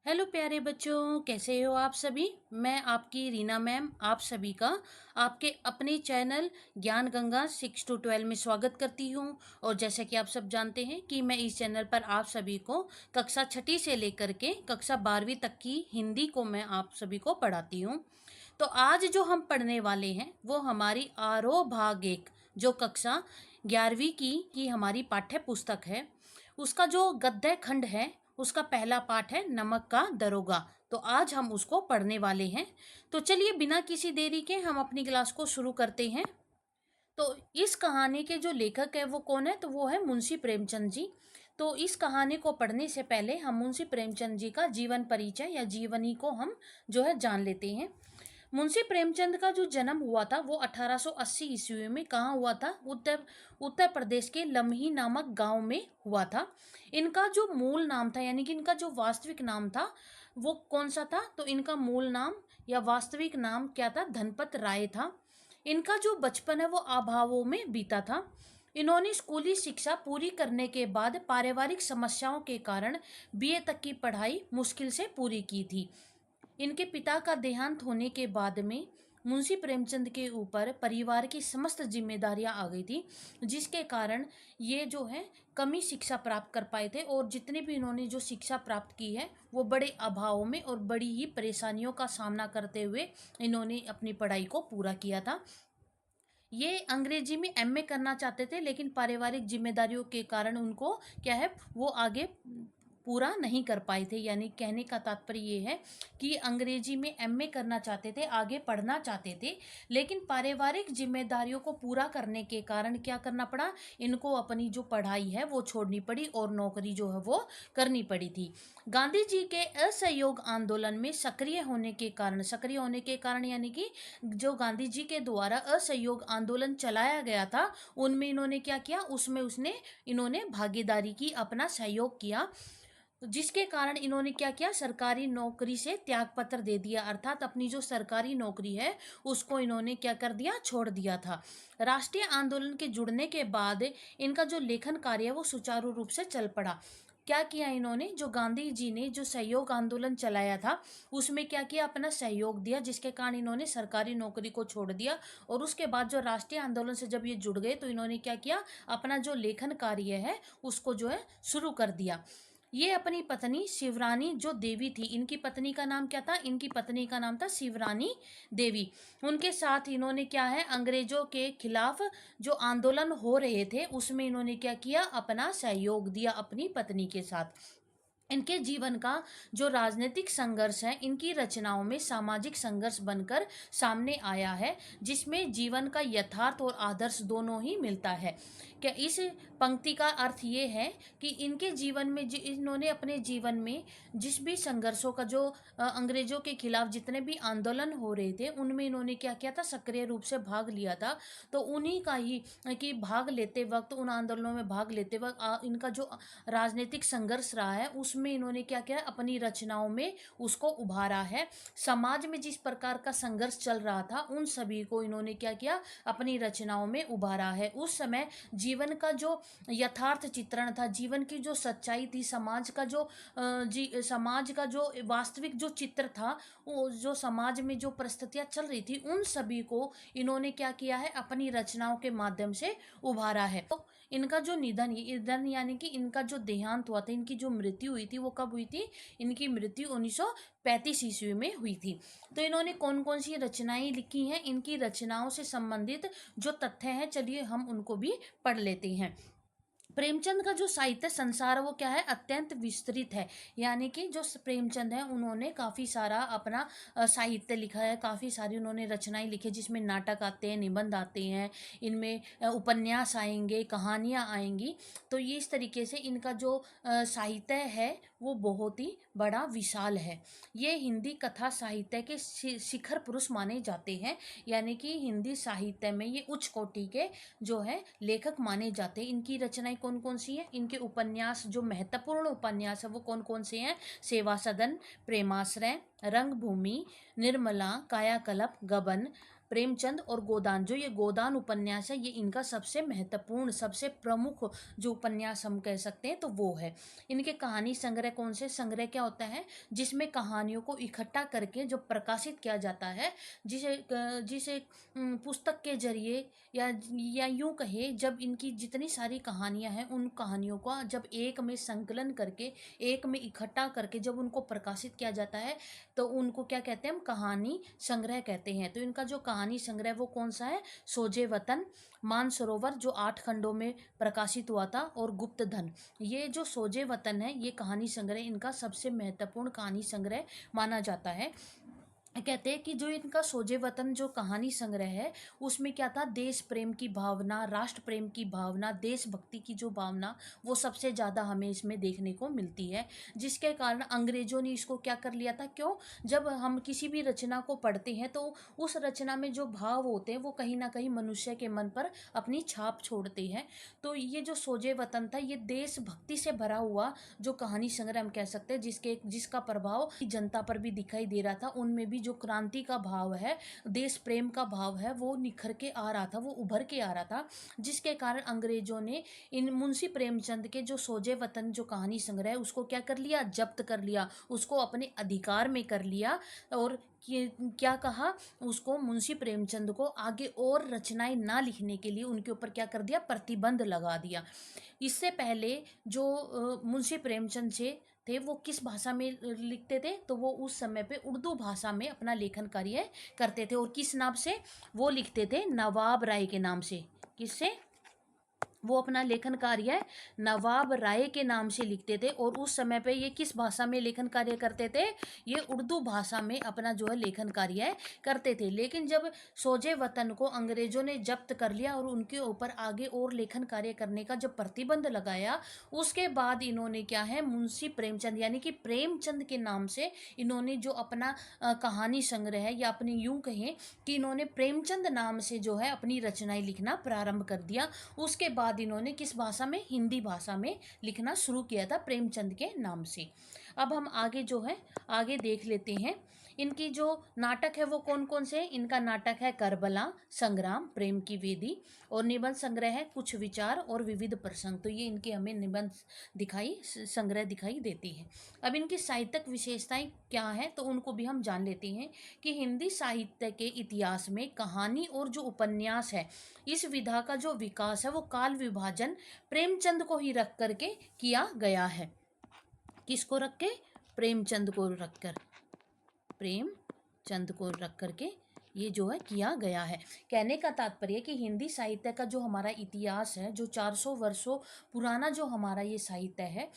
Hello प्यारे बच्चों, कैसे हो आप सभी। मैं आपकी रीना मैम आप सभी का आपके अपने चैनल ज्ञान गंगा 6 to 12 में स्वागत करती हूँ। और जैसा कि आप सब जानते हैं कि मैं इस चैनल पर आप सभी को कक्षा छठी से लेकर के कक्षा 12वीं तक की हिंदी को मैं आप सभी को पढ़ाती हूँ। तो आज जो हम पढ़ने वाले हैं वो हमारी आरोह भाग 1 जो कक्षा 11वीं की हमारी पाठ्य पुस्तक है, उसका जो गद्य खंड है उसका पहला पाठ है नमक का दरोगा। तो आज हम उसको पढ़ने वाले हैं। तो चलिए बिना किसी देरी के हम अपनी क्लास को शुरू करते हैं। तो इस कहानी के जो लेखक है वो कौन है, तो वो है मुंशी प्रेमचंद जी। तो इस कहानी को पढ़ने से पहले हम मुंशी प्रेमचंद जी का जीवन परिचय या जीवनी को हम जो है जान लेते हैं। मुंशी प्रेमचंद का जो जन्म हुआ था वो 1880 ईस्वी में कहाँ हुआ था, उत्तर उत्तर प्रदेश के लम्ही नामक गांव में हुआ था। इनका जो मूल नाम था यानी कि इनका जो वास्तविक नाम था वो कौन सा था, तो इनका मूल नाम या वास्तविक नाम क्या था, धनपत राय था। इनका जो बचपन है वो अभावों में बीता था। इन्होंने स्कूली शिक्षा पूरी करने के बाद पारिवारिक समस्याओं के कारण बीए तक की पढ़ाई मुश्किल से पूरी की थी। इनके पिता का देहांत होने के बाद में मुंशी प्रेमचंद के ऊपर परिवार की समस्त जिम्मेदारियां आ गई थी, जिसके कारण ये जो है कमी शिक्षा प्राप्त कर पाए थे। और जितने भी इन्होंने जो शिक्षा प्राप्त की है वो बड़े अभावों में और बड़ी ही परेशानियों का सामना करते हुए इन्होंने अपनी पढ़ाई को पूरा किया था। ये अंग्रेजी में एमए करना चाहते थे, लेकिन पारिवारिक जिम्मेदारियों के कारण उनको क्या है वो आगे पूरा नहीं कर पाए थे। यानी कहने का तात्पर्य ये है कि अंग्रेजी में एमए करना चाहते थे, आगे पढ़ना चाहते थे, लेकिन पारिवारिक जिम्मेदारियों को पूरा करने के कारण क्या करना पड़ा, इनको अपनी जो पढ़ाई है वो छोड़नी पड़ी और नौकरी जो है वो करनी पड़ी थी। गांधी जी के असहयोग आंदोलन में सक्रिय होने के कारण यानी कि जो गांधी जी के द्वारा असहयोग आंदोलन चलाया गया था उनमें इन्होंने क्या किया, उसमें उसने इन्होंने भागीदारी की, अपना सहयोग किया, जिसके कारण इन्होंने क्या किया, सरकारी नौकरी से त्यागपत्र दे दिया, अर्थात अपनी जो सरकारी नौकरी है उसको इन्होंने क्या कर दिया, छोड़ दिया था। राष्ट्रीय आंदोलन के जुड़ने के बाद इनका जो लेखन कार्य है वो सुचारू रूप से चल पड़ा। क्या किया इन्होंने, जो गांधी जी ने जो सहयोग आंदोलन चलाया था उसमें क्या किया, अपना सहयोग दिया, जिसके कारण इन्होंने सरकारी नौकरी को छोड़ दिया। और उसके बाद जो राष्ट्रीय आंदोलन से जब ये जुड़ गए तो इन्होंने क्या किया, अपना जो लेखन कार्य है उसको जो है शुरू कर दिया। ये अपनी पत्नी शिवरानी जो देवी थी, इनकी पत्नी का नाम क्या था, इनकी पत्नी का नाम था शिवरानी देवी। उनके साथ इन्होंने क्या है, अंग्रेजों के खिलाफ जो आंदोलन हो रहे थे उसमें इन्होंने क्या किया, अपना सहयोग दिया अपनी पत्नी के साथ। इनके जीवन का जो राजनीतिक संघर्ष है इनकी रचनाओं में सामाजिक संघर्ष बनकर सामने आया है, जिसमें जीवन का यथार्थ और आदर्श दोनों ही मिलता है। क्या इस पंक्ति का अर्थ ये है कि इनके जीवन में इन्होंने अपने जीवन में जिस भी संघर्षों का जो अंग्रेजों के खिलाफ जितने भी आंदोलन हो रहे थे उनमें इन्होंने क्या किया था, सक्रिय रूप से भाग लिया था। तो उन्हीं का ही कि भाग लेते वक्त, उन आंदोलनों में भाग लेते वक्त इनका जो राजनीतिक संघर्ष रहा है उसमें इन्होंने क्या किया, अपनी रचनाओं में उसको उभारा है। समाज में जिस प्रकार का संघर्ष चल रहा था उन सभी को इन्होंने क्या किया, अपनी रचनाओं में उभारा है। उस समय जीवन का जो यथार्थ चित्रण था, जीवन की जो सच्चाई थी, समाज का जो वास्तविक जो चित्र था, वो जो समाज में जो परिस्थितियां चल रही थी उन सभी को इन्होंने क्या किया है, अपनी रचनाओं के माध्यम से उभारा है। तो इनका जो निधन यानी कि इनका जो देहांत हुआ था, इनकी जो मृत्यु हुई थी वो कब हुई थी, इनकी मृत्यु 1935 ईस्वी में हुई थी। तो इन्होंने कौन कौन सी रचनाएं लिखी हैं, इनकी रचनाओं से संबंधित जो तथ्य हैं चलिए हम उनको भी पढ़ लेते हैं। प्रेमचंद का जो साहित्य संसार है वो क्या है, अत्यंत विस्तृत है। यानी कि जो प्रेमचंद है उन्होंने काफ़ी सारा अपना साहित्य लिखा है, काफ़ी सारी उन्होंने रचनाएं लिखी, जिसमें नाटक आते हैं, निबंध आते हैं, इनमें उपन्यास आएंगे, कहानियाँ आएंगी। तो ये इस तरीके से इनका जो साहित्य है वो बहुत ही बड़ा विशाल है। ये हिंदी कथा साहित्य के शिखर पुरुष माने जाते हैं। यानी कि हिंदी साहित्य में ये उच्च कोटि के जो है लेखक माने जाते हैं। इनकी रचनाएं कौन कौन सी हैं, इनके उपन्यास जो महत्वपूर्ण उपन्यास है वो कौन कौन से हैं, सेवा सदन, प्रेमाश्रय, रंगभूमि, निर्मला, कायाकल्प, गबन, प्रेमचंद और गोदान, जो ये गोदान उपन्यास है, ये इनका सबसे महत्वपूर्ण, सबसे प्रमुख जो उपन्यास हम कह सकते हैं तो वो है। इनके कहानी संग्रह कौन से? संग्रह क्या होता है? जिसमें कहानियों को इकट्ठा करके जो प्रकाशित किया जाता है, जिसे जिसे पुस्तक के जरिए या यूं कहे, जब इनकी जितनी सारी कहानियां हैं उन कहानियों का जब एक में संकलन करके, एक में इकट्ठा करके जब उनको प्रकाशित किया जाता है तो उनको क्या कहते हैं? हम कहानी संग्रह कहते हैं। तो इनका जो कहानी संग्रह वो कौन सा है? सोजे वतन, मानसरोवर जो 8 खंडों में प्रकाशित हुआ था, और गुप्त धन। ये जो सोजे वतन है, ये कहानी संग्रह इनका सबसे महत्वपूर्ण कहानी संग्रह माना जाता है। कहते हैं कि जो इनका सोजे वतन जो कहानी संग्रह है, उसमें क्या था? देश प्रेम की भावना, राष्ट्र प्रेम की भावना, देशभक्ति की जो भावना, वो सबसे ज़्यादा हमें इसमें देखने को मिलती है। जिसके कारण अंग्रेजों ने इसको क्या कर लिया था? क्यों? जब हम किसी भी रचना को पढ़ते हैं तो उस रचना में जो भाव होते हैं वो कहीं ना कहीं मनुष्य के मन पर अपनी छाप छोड़ते हैं। तो ये जो सोजे वतन था, ये देशभक्ति से भरा हुआ जो कहानी संग्रह हम कह सकते हैं, जिसका प्रभाव जनता पर भी दिखाई दे रहा था। उनमें भी जो क्रांति का भाव है, देश प्रेम का भाव है, वो निखर के आ रहा था, वो उभर के आ रहा था। जिसके कारण अंग्रेजों ने इन मुंशी प्रेमचंद के जो सोजे वतन जो कहानी संग्रह है उसको क्या कर लिया? जब्त कर लिया, उसको अपने अधिकार में कर लिया। और क्या कहा? उसको मुंशी प्रेमचंद को आगे और रचनाएं ना लिखने के लिए उनके ऊपर क्या कर दिया? प्रतिबंध लगा दिया। इससे पहले जो मुंशी प्रेमचंद से थे, वो किस भाषा में लिखते थे? तो वो उस समय पे उर्दू भाषा में अपना लेखन कार्य करते थे। और किस नाम से वो लिखते थे? नवाब राय के नाम से। किससे? वो अपना लेखन कार्य नवाब राय के नाम से लिखते थे। और उस समय पे ये किस भाषा में लेखन कार्य करते थे? ये उर्दू भाषा में अपना जो है लेखन कार्य करते थे। लेकिन जब सोजे वतन को अंग्रेजों ने जब्त कर लिया और उनके ऊपर आगे और लेखन कार्य करने का जब प्रतिबंध लगाया, उसके बाद इन्होंने क्या है? मुंशी प्रेमचंद यानी कि प्रेमचंद के नाम से इन्होंने जो अपना कहानी संग्रह है, या अपनी यूं कहें कि इन्होंने प्रेमचंद नाम से जो है अपनी रचनाएं लिखना प्रारंभ कर दिया। उसके बाद इन्होंने किस भाषा में? हिंदी भाषा में लिखना शुरू किया था प्रेमचंद के नाम से। अब हम आगे जो है आगे देख लेते हैं। इनकी जो नाटक है वो कौन कौन से हैं? इनका नाटक है करबला, संग्राम, प्रेम की वेदी, और निबंध संग्रह है कुछ विचार और विविध प्रसंग। तो ये इनके हमें निबंध संग्रह दिखाई देती है। अब इनकी साहित्यिक विशेषताएं क्या हैं तो उनको भी हम जान लेते हैं कि हिंदी साहित्य के इतिहास में कहानी और जो उपन्यास है, इस विधा का जो विकास है वो काल विभाजन प्रेमचंद को ही रख करके किया गया है। किसको रख के? प्रेमचंद को रखकर, प्रेमचंद को रख करके ये जो है किया गया है। कहने का तात्पर्य कि हिंदी साहित्य का जो हमारा इतिहास है, जो 400 वर्षों पुराना जो हमारा ये साहित्य है,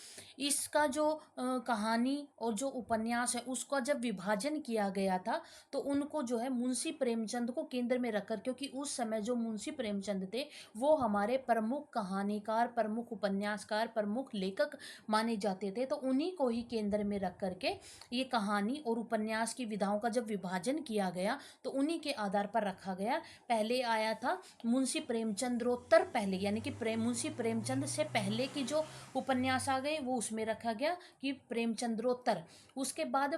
इसका जो कहानी और जो उपन्यास है उसका जब विभाजन किया गया था तो उनको जो है मुंशी प्रेमचंद को केंद्र में रखकर, क्योंकि उस समय जो मुंशी प्रेमचंद थे वो हमारे प्रमुख कहानीकार, प्रमुख उपन्यासकार, प्रमुख लेखक माने जाते थे, तो उन्हीं को ही केंद्र में रख करके ये कहानी और उपन्यास की विधाओं का जब विभाजन किया गया तो उन्हीं के आधार पर रखा गया। पहले आया था मुंशी प्रेमचंद्रोत्तर, पहले यानी कि मुंशी प्रेमचंद से पहले की जो उपन्यास आ गए वो उसमें रखा गया कि प्रेमचंद्रोत्तर। उसके बाद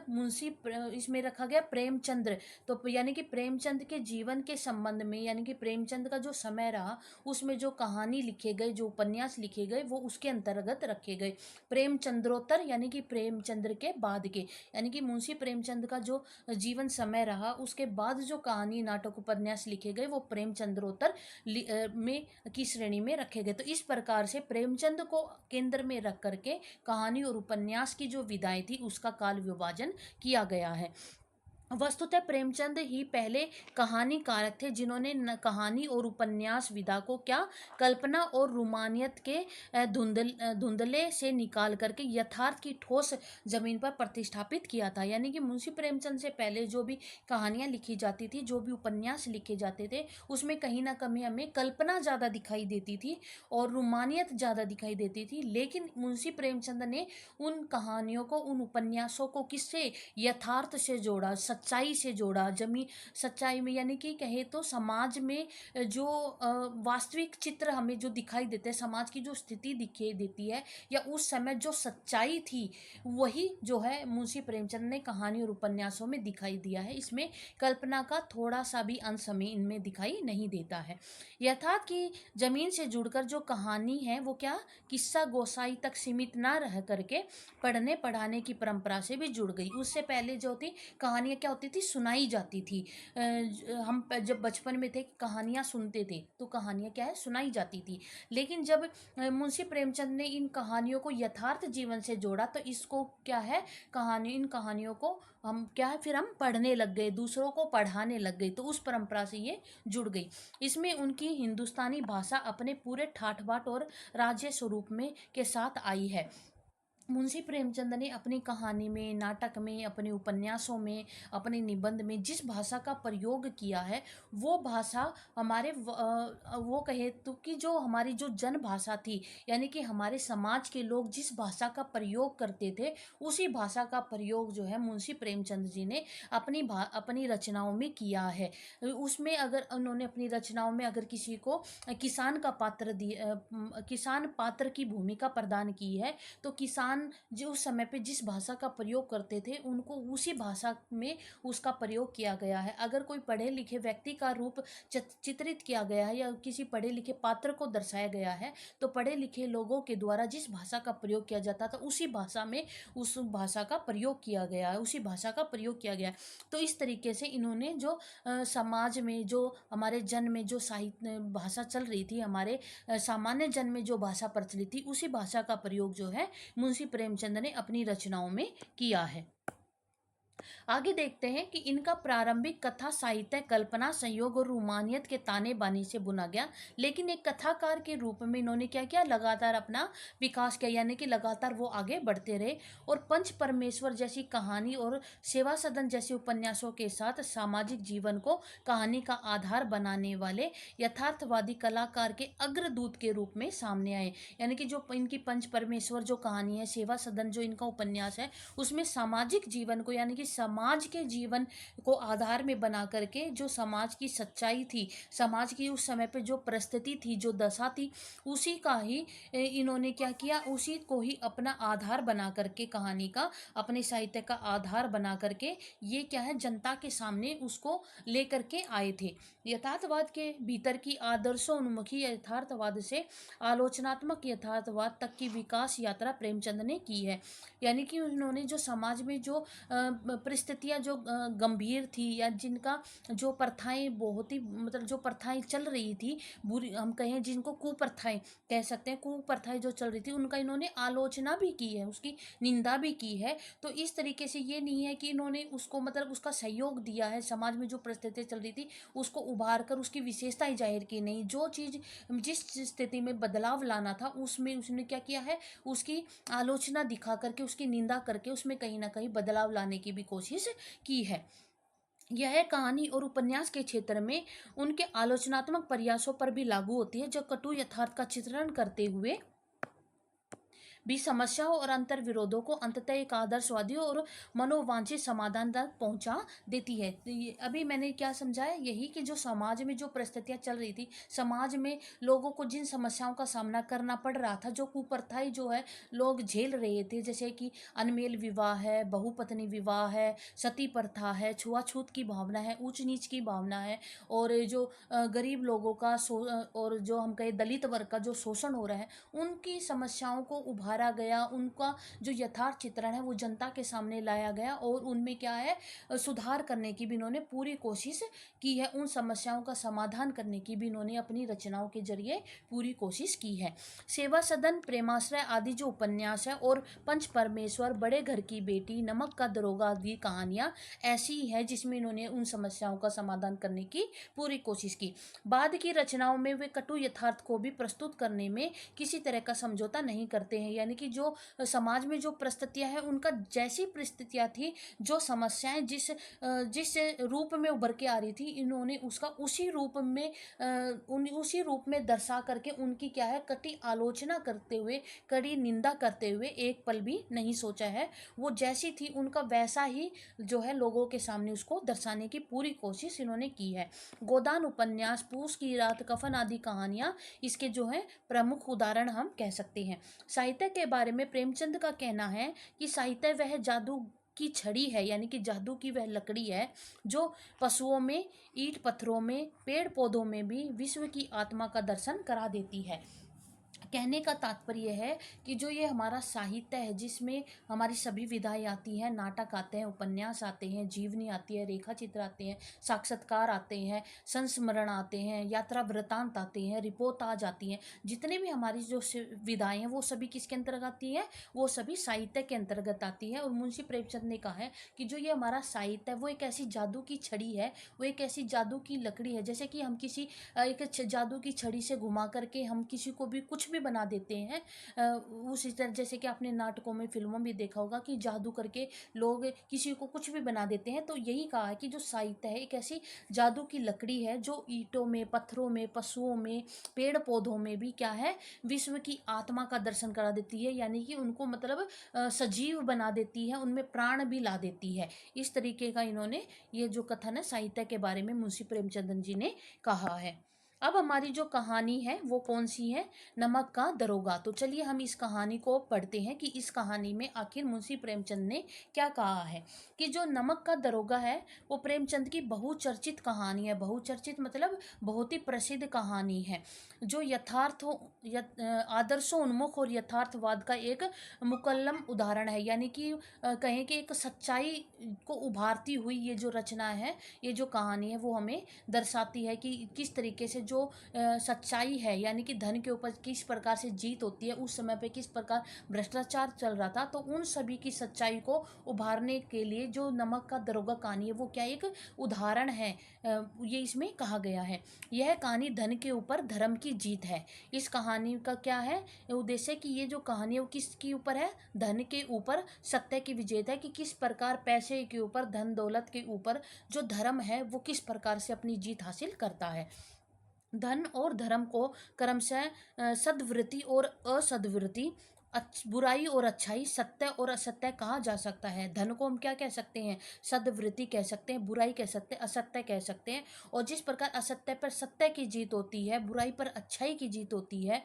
इसमें रखा गया प्रेमचंद्र, तो यानी कि प्रेमचंद के जीवन के संबंध में, यानी कि प्रेमचंद का जो समय रहा उसमें जो कहानी लिखे गए, जो उपन्यास लिखे गए वो उसके अंतर्गत रखे गए। प्रेमचंद्रोत्तर यानी कि प्रेमचंद्र के बाद के, यानी कि मुंशी प्रेमचंद का जो जीवन समय रहा उसके बाद जो कहानी, नाटक, उपन्यास लिखे गए वो प्रेमचंद्रोत्तर में की श्रेणी में रखे गए। तो इस प्रकार से प्रेमचंद को केंद्र में रख करके कहानी और उपन्यास की जो विधाएं थी उसका काल विभाजन किया गया है। वस्तुतः प्रेमचंद ही पहले कहानीकारक थे जिन्होंने कहानी और उपन्यास विधा को क्या? कल्पना और रोमानियत के धुंधले से निकाल करके यथार्थ की ठोस जमीन पर प्रतिष्ठापित किया था। यानी कि मुंशी प्रेमचंद से पहले जो भी कहानियां लिखी जाती थी, जो भी उपन्यास लिखे जाते थे, उसमें कहीं ना कहीं हमें कल्पना ज़्यादा दिखाई देती थी और रोमानियत ज़्यादा दिखाई देती थी। लेकिन मुंशी प्रेमचंद ने उन कहानियों को, उन उपन्यासों को किससे? यथार्थ से जोड़ा, सच्चाई से जोड़ा। जमी सच्चाई में यानी कि कहे तो समाज में जो वास्तविक चित्र हमें जो दिखाई देते हैं, समाज की जो स्थिति दिखाई देती है या उस समय जो सच्चाई थी, वही जो है मुंशी प्रेमचंद ने कहानी और उपन्यासों में दिखाई दिया है। इसमें कल्पना का थोड़ा सा भी अंश हमें इनमें दिखाई नहीं देता है। यथार्थ की जमीन से जुड़कर जो कहानी है वो क्या किस्सा गोसाई तक सीमित ना रह करके पढ़ने पढ़ाने की परंपरा से भी जुड़ गई। उससे पहले जो थी कहानियाँ क्या होती थी, सुनाई जाती थी। हम जब बचपन में थे कहानियाँ सुनते थे तो कहानियाँ क्या है, सुनाई जाती थी। लेकिन जब मुंशी प्रेमचंद ने इन कहानियों को यथार्थ जीवन से जोड़ा तो इसको क्या है, इन कहानियों को हम क्या है फिर हम पढ़ने लग गए, दूसरों को पढ़ाने लग गए, तो उस परंपरा से ये जुड़ गई। इसमें उनकी हिंदुस्तानी भाषा अपने पूरे ठाठ बाट और राज्य स्वरूप में के साथ आई है। मुंशी प्रेमचंद ने अपनी कहानी में, नाटक में, अपने उपन्यासों में, अपने निबंध में जिस भाषा का प्रयोग किया है वो भाषा हमारे वो कहे तो कि जो हमारी जो जन भाषा थी, यानी कि हमारे समाज के लोग जिस भाषा का प्रयोग करते थे उसी भाषा का प्रयोग जो है मुंशी प्रेमचंद जी ने अपनी रचनाओं में किया है। उसमें अगर उन्होंने अपनी रचनाओं में अगर किसी को किसान पात्र की भूमिका प्रदान की है तो किसान जो उस समय पे जिस भाषा का प्रयोग करते थे उनको उसी भाषा में उसका प्रयोग किया गया है। अगर कोई पढ़े लिखे व्यक्ति का रूप चित्रित किया गया है या किसी पढ़े लिखे पात्र को दर्शाया गया है तो पढ़े लिखे लोगों के द्वारा जिस भाषा का प्रयोग किया जाता था उसी भाषा में उस भाषा का प्रयोग किया गया है, उसी भाषा का प्रयोग किया गया है। तो इस तरीके से इन्होंने जो समाज में जो हमारे जन में जो साहित्य भाषा चल रही थी, हमारे सामान्य जन में जो भाषा प्रचलित थी उसी भाषा का प्रयोग जो है मुंशी प्रेमचंद ने अपनी रचनाओं में किया है। आगे देखते हैं कि इनका प्रारंभिक कथा साहित्य कल्पना, संयोग और रोमानियत के ताने बाने से बुना गया, लेकिन एक कथाकार के रूप में इन्होंने क्या किया, लगातार अपना विकास किया, यानी कि लगातार वो आगे बढ़ते रहे और पंच परमेश्वर जैसी कहानी और सेवा सदन जैसे उपन्यासों के साथ सामाजिक जीवन को कहानी का आधार बनाने वाले यथार्थवादी कलाकार के अग्रदूत के रूप में सामने आए। यानी कि जो इनकी पंच परमेश्वर जो कहानी है, सेवा सदन जो इनका उपन्यास है, उसमें सामाजिक जीवन को यानी कि समाज के जीवन को आधार में बना करके जो समाज की सच्चाई थी, समाज की उस समय पे जो परिस्थिति थी, जो दशा थी, उसी का ही इन्होंने क्या किया, उसी को ही अपना आधार बना करके कहानी का, अपने साहित्य का आधार बना करके ये क्या है जनता के सामने उसको लेकर के आए थे। यथार्थवाद के भीतर की आदर्शोन्मुखी यथार्थवाद से आलोचनात्मक यथार्थवाद तक की विकास यात्रा प्रेमचंद ने की है। यानी कि उन्होंने जो समाज में जो परिस्थितियां जो गंभीर थी या जिनका जो प्रथाएं बहुत ही मतलब जो प्रथाएं चल रही थी बुरी, हम कहें जिनको कुप्रथाएं कह सकते हैं, कुप्रथाएं जो चल रही थी उनका इन्होंने आलोचना भी की है, उसकी निंदा भी की है। तो इस तरीके से ये नहीं है कि इन्होंने उसको मतलब उसका सहयोग दिया है, समाज में जो परिस्थितियां चल रही थी उसको उभार कर उसकी विशेषताएं जाहिर की नहीं, जो चीज़ जिस स्थिति में बदलाव लाना था उसमें उसने क्या किया है, उसकी आलोचना दिखा करके, उसकी निंदा करके उसमें कहीं ना कहीं बदलाव लाने की भी कोशिश की है। यह कहानी और उपन्यास के क्षेत्र में उनके आलोचनात्मक प्रयासों पर भी लागू होती है, जो कटु यथार्थ का चित्रण करते हुए भी समस्याओं और अंतर विरोधों को अंततः एक आदर्शवादी और मनोवांछित समाधान तक पहुंचा देती है। तो अभी मैंने क्या समझाया, यही कि जो समाज में जो परिस्थितियां चल रही थी, समाज में लोगों को जिन समस्याओं का सामना करना पड़ रहा था, जो कुप्रथाएं जो है लोग झेल रहे थे, जैसे कि अनमेल विवाह है, बहुपत्नी विवाह है, सती प्रथा है, छुआछूत की भावना है, ऊंच नीच की भावना है, और जो गरीब लोगों का और जो हम कहें दलित वर्ग का जो शोषण हो रहा है, उनकी समस्याओं को उभारा गया, उनका जो यथार्थ चित्रण है वो जनता के सामने लाया गया और उनमें क्या है सुधार करने की भी इन्होंने पूरी कोशिश की है, उन समस्याओं का समाधान करने की भी इन्होंने अपनी रचनाओं के जरिए पूरी कोशिश की है। सेवा सदन, प्रेमाश्रय आदि जो उपन्यास है और पंच परमेश्वर, बड़े घर की बेटी, नमक का दरोगा आदि कहानियाँ ऐसी ही है जिसमें इन्होंने उन समस्याओं का समाधान करने की पूरी कोशिश की। बाद की रचनाओं में वे कटु यथार्थ को भी प्रस्तुत करने में किसी तरह का समझौता नहीं करते हैं यानी कि जो समाज में जो परिस्थितियाँ हैं उनका जैसी परिस्थितियाँ थी, जो समस्याएँ जिस रूप में उभर के आ रही थी, इन्होंने उसका उसी रूप में दर्शा करके उनकी क्या है कटी आलोचना करते हुए, कड़ी निंदा करते हुए एक पल भी नहीं सोचा है। वो जैसी थी उनका वैसा ही जो है लोगों के सामने उसको दर्शाने की पूरी कोशिश इन्होंने की है। गोदान उपन्यास, पूस की रात, कफन आदि कहानियाँ इसके जो है प्रमुख उदाहरण हम कह सकते हैं। साहित्य के बारे में प्रेमचंद का कहना है कि साहित्य वह जादू की छड़ी है, यानी कि जादू की वह लकड़ी है जो पशुओं में, ईंट पत्थरों में, पेड़ पौधों में भी विश्व की आत्मा का दर्शन करा देती है। कहने का तात्पर्य है कि जो ये हमारा साहित्य है जिसमें हमारी सभी विधाएं आती हैं, नाटक आते हैं, उपन्यास आते हैं, जीवनी आती है, रेखा चित्र आते हैं, साक्षात्कार आते हैं, संस्मरण आते हैं, यात्रा वृतांत आते हैं, रिपोर्टाज आती हैं, जितने भी हमारी जो विधाएं हैं वो सभी किसके अंतर्गत आती हैं, वो सभी साहित्य के अंतर्गत आती है। और मुंशी प्रेमचंद ने कहा है कि जो ये हमारा साहित्य है वो एक ऐसी जादू की छड़ी है, वो एक ऐसी जादू की लकड़ी है, जैसे कि हम किसी एक जादू की छड़ी से घुमा करके हम किसी को भी कुछ भी बना देते हैं। उसी तरह जैसे कि आपने नाटकों में, फिल्मों में देखा होगा कि जादू करके लोग किसी को कुछ भी बना देते हैं। तो यही कहा है कि जो साहित्य है एक ऐसी जादू की लकड़ी है जो ईंटों में, पत्थरों में, पशुओं में, पेड़ पौधों में भी क्या है विश्व की आत्मा का दर्शन करा देती है, यानी कि उनको मतलब सजीव बना देती है, उनमें प्राण भी ला देती है। इस तरीके का इन्होंने ये जो कथन है साहित्य के बारे में मुंशी प्रेमचंद जी ने कहा है। अब हमारी जो कहानी है वो कौन सी है, नमक का दरोगा। तो चलिए हम इस कहानी को पढ़ते हैं कि इस कहानी में आखिर मुंशी प्रेमचंद ने क्या कहा है। कि जो नमक का दरोगा है वो प्रेमचंद की बहुचर्चित कहानी है। बहुचर्चित मतलब बहुत ही प्रसिद्ध कहानी है, जो आदर्शोन्मुख और यथार्थवाद का एक मुकल्लम उदाहरण है। यानी कि कहें कि एक सच्चाई को उभारती हुई ये जो रचना है, ये जो कहानी है वो हमें दर्शाती है कि किस तरीके से जो सच्चाई है, यानी कि धन के ऊपर किस प्रकार से जीत होती है, उस समय पे किस प्रकार भ्रष्टाचार चल रहा था, तो उन सभी की सच्चाई को उभारने के लिए जो नमक का दरोगा कहानी है वो क्या एक उदाहरण है। ये इसमें कहा गया है। यह कहानी धन के ऊपर धर्म की जीत है। इस कहानी का क्या है उद्देश्य कि ये जो कहानी है वो किसके ऊपर है, धन के ऊपर सत्य की विजेता है। कि किस प्रकार पैसे के ऊपर, धन दौलत के ऊपर जो धर्म है वो किस प्रकार से अपनी जीत हासिल करता है। धन और धर्म को क्रमशः सद्वृत्ति और असद्वृत्ति, बुराई और अच्छाई, सत्य और असत्य कहा जा सकता है। धन को हम क्या कह सकते हैं, सद्वृत्ति कह सकते हैं, बुराई कह सकते हैं, असत्य कह सकते हैं। और जिस प्रकार असत्य पर सत्य की जीत होती है, बुराई पर अच्छाई की जीत होती है,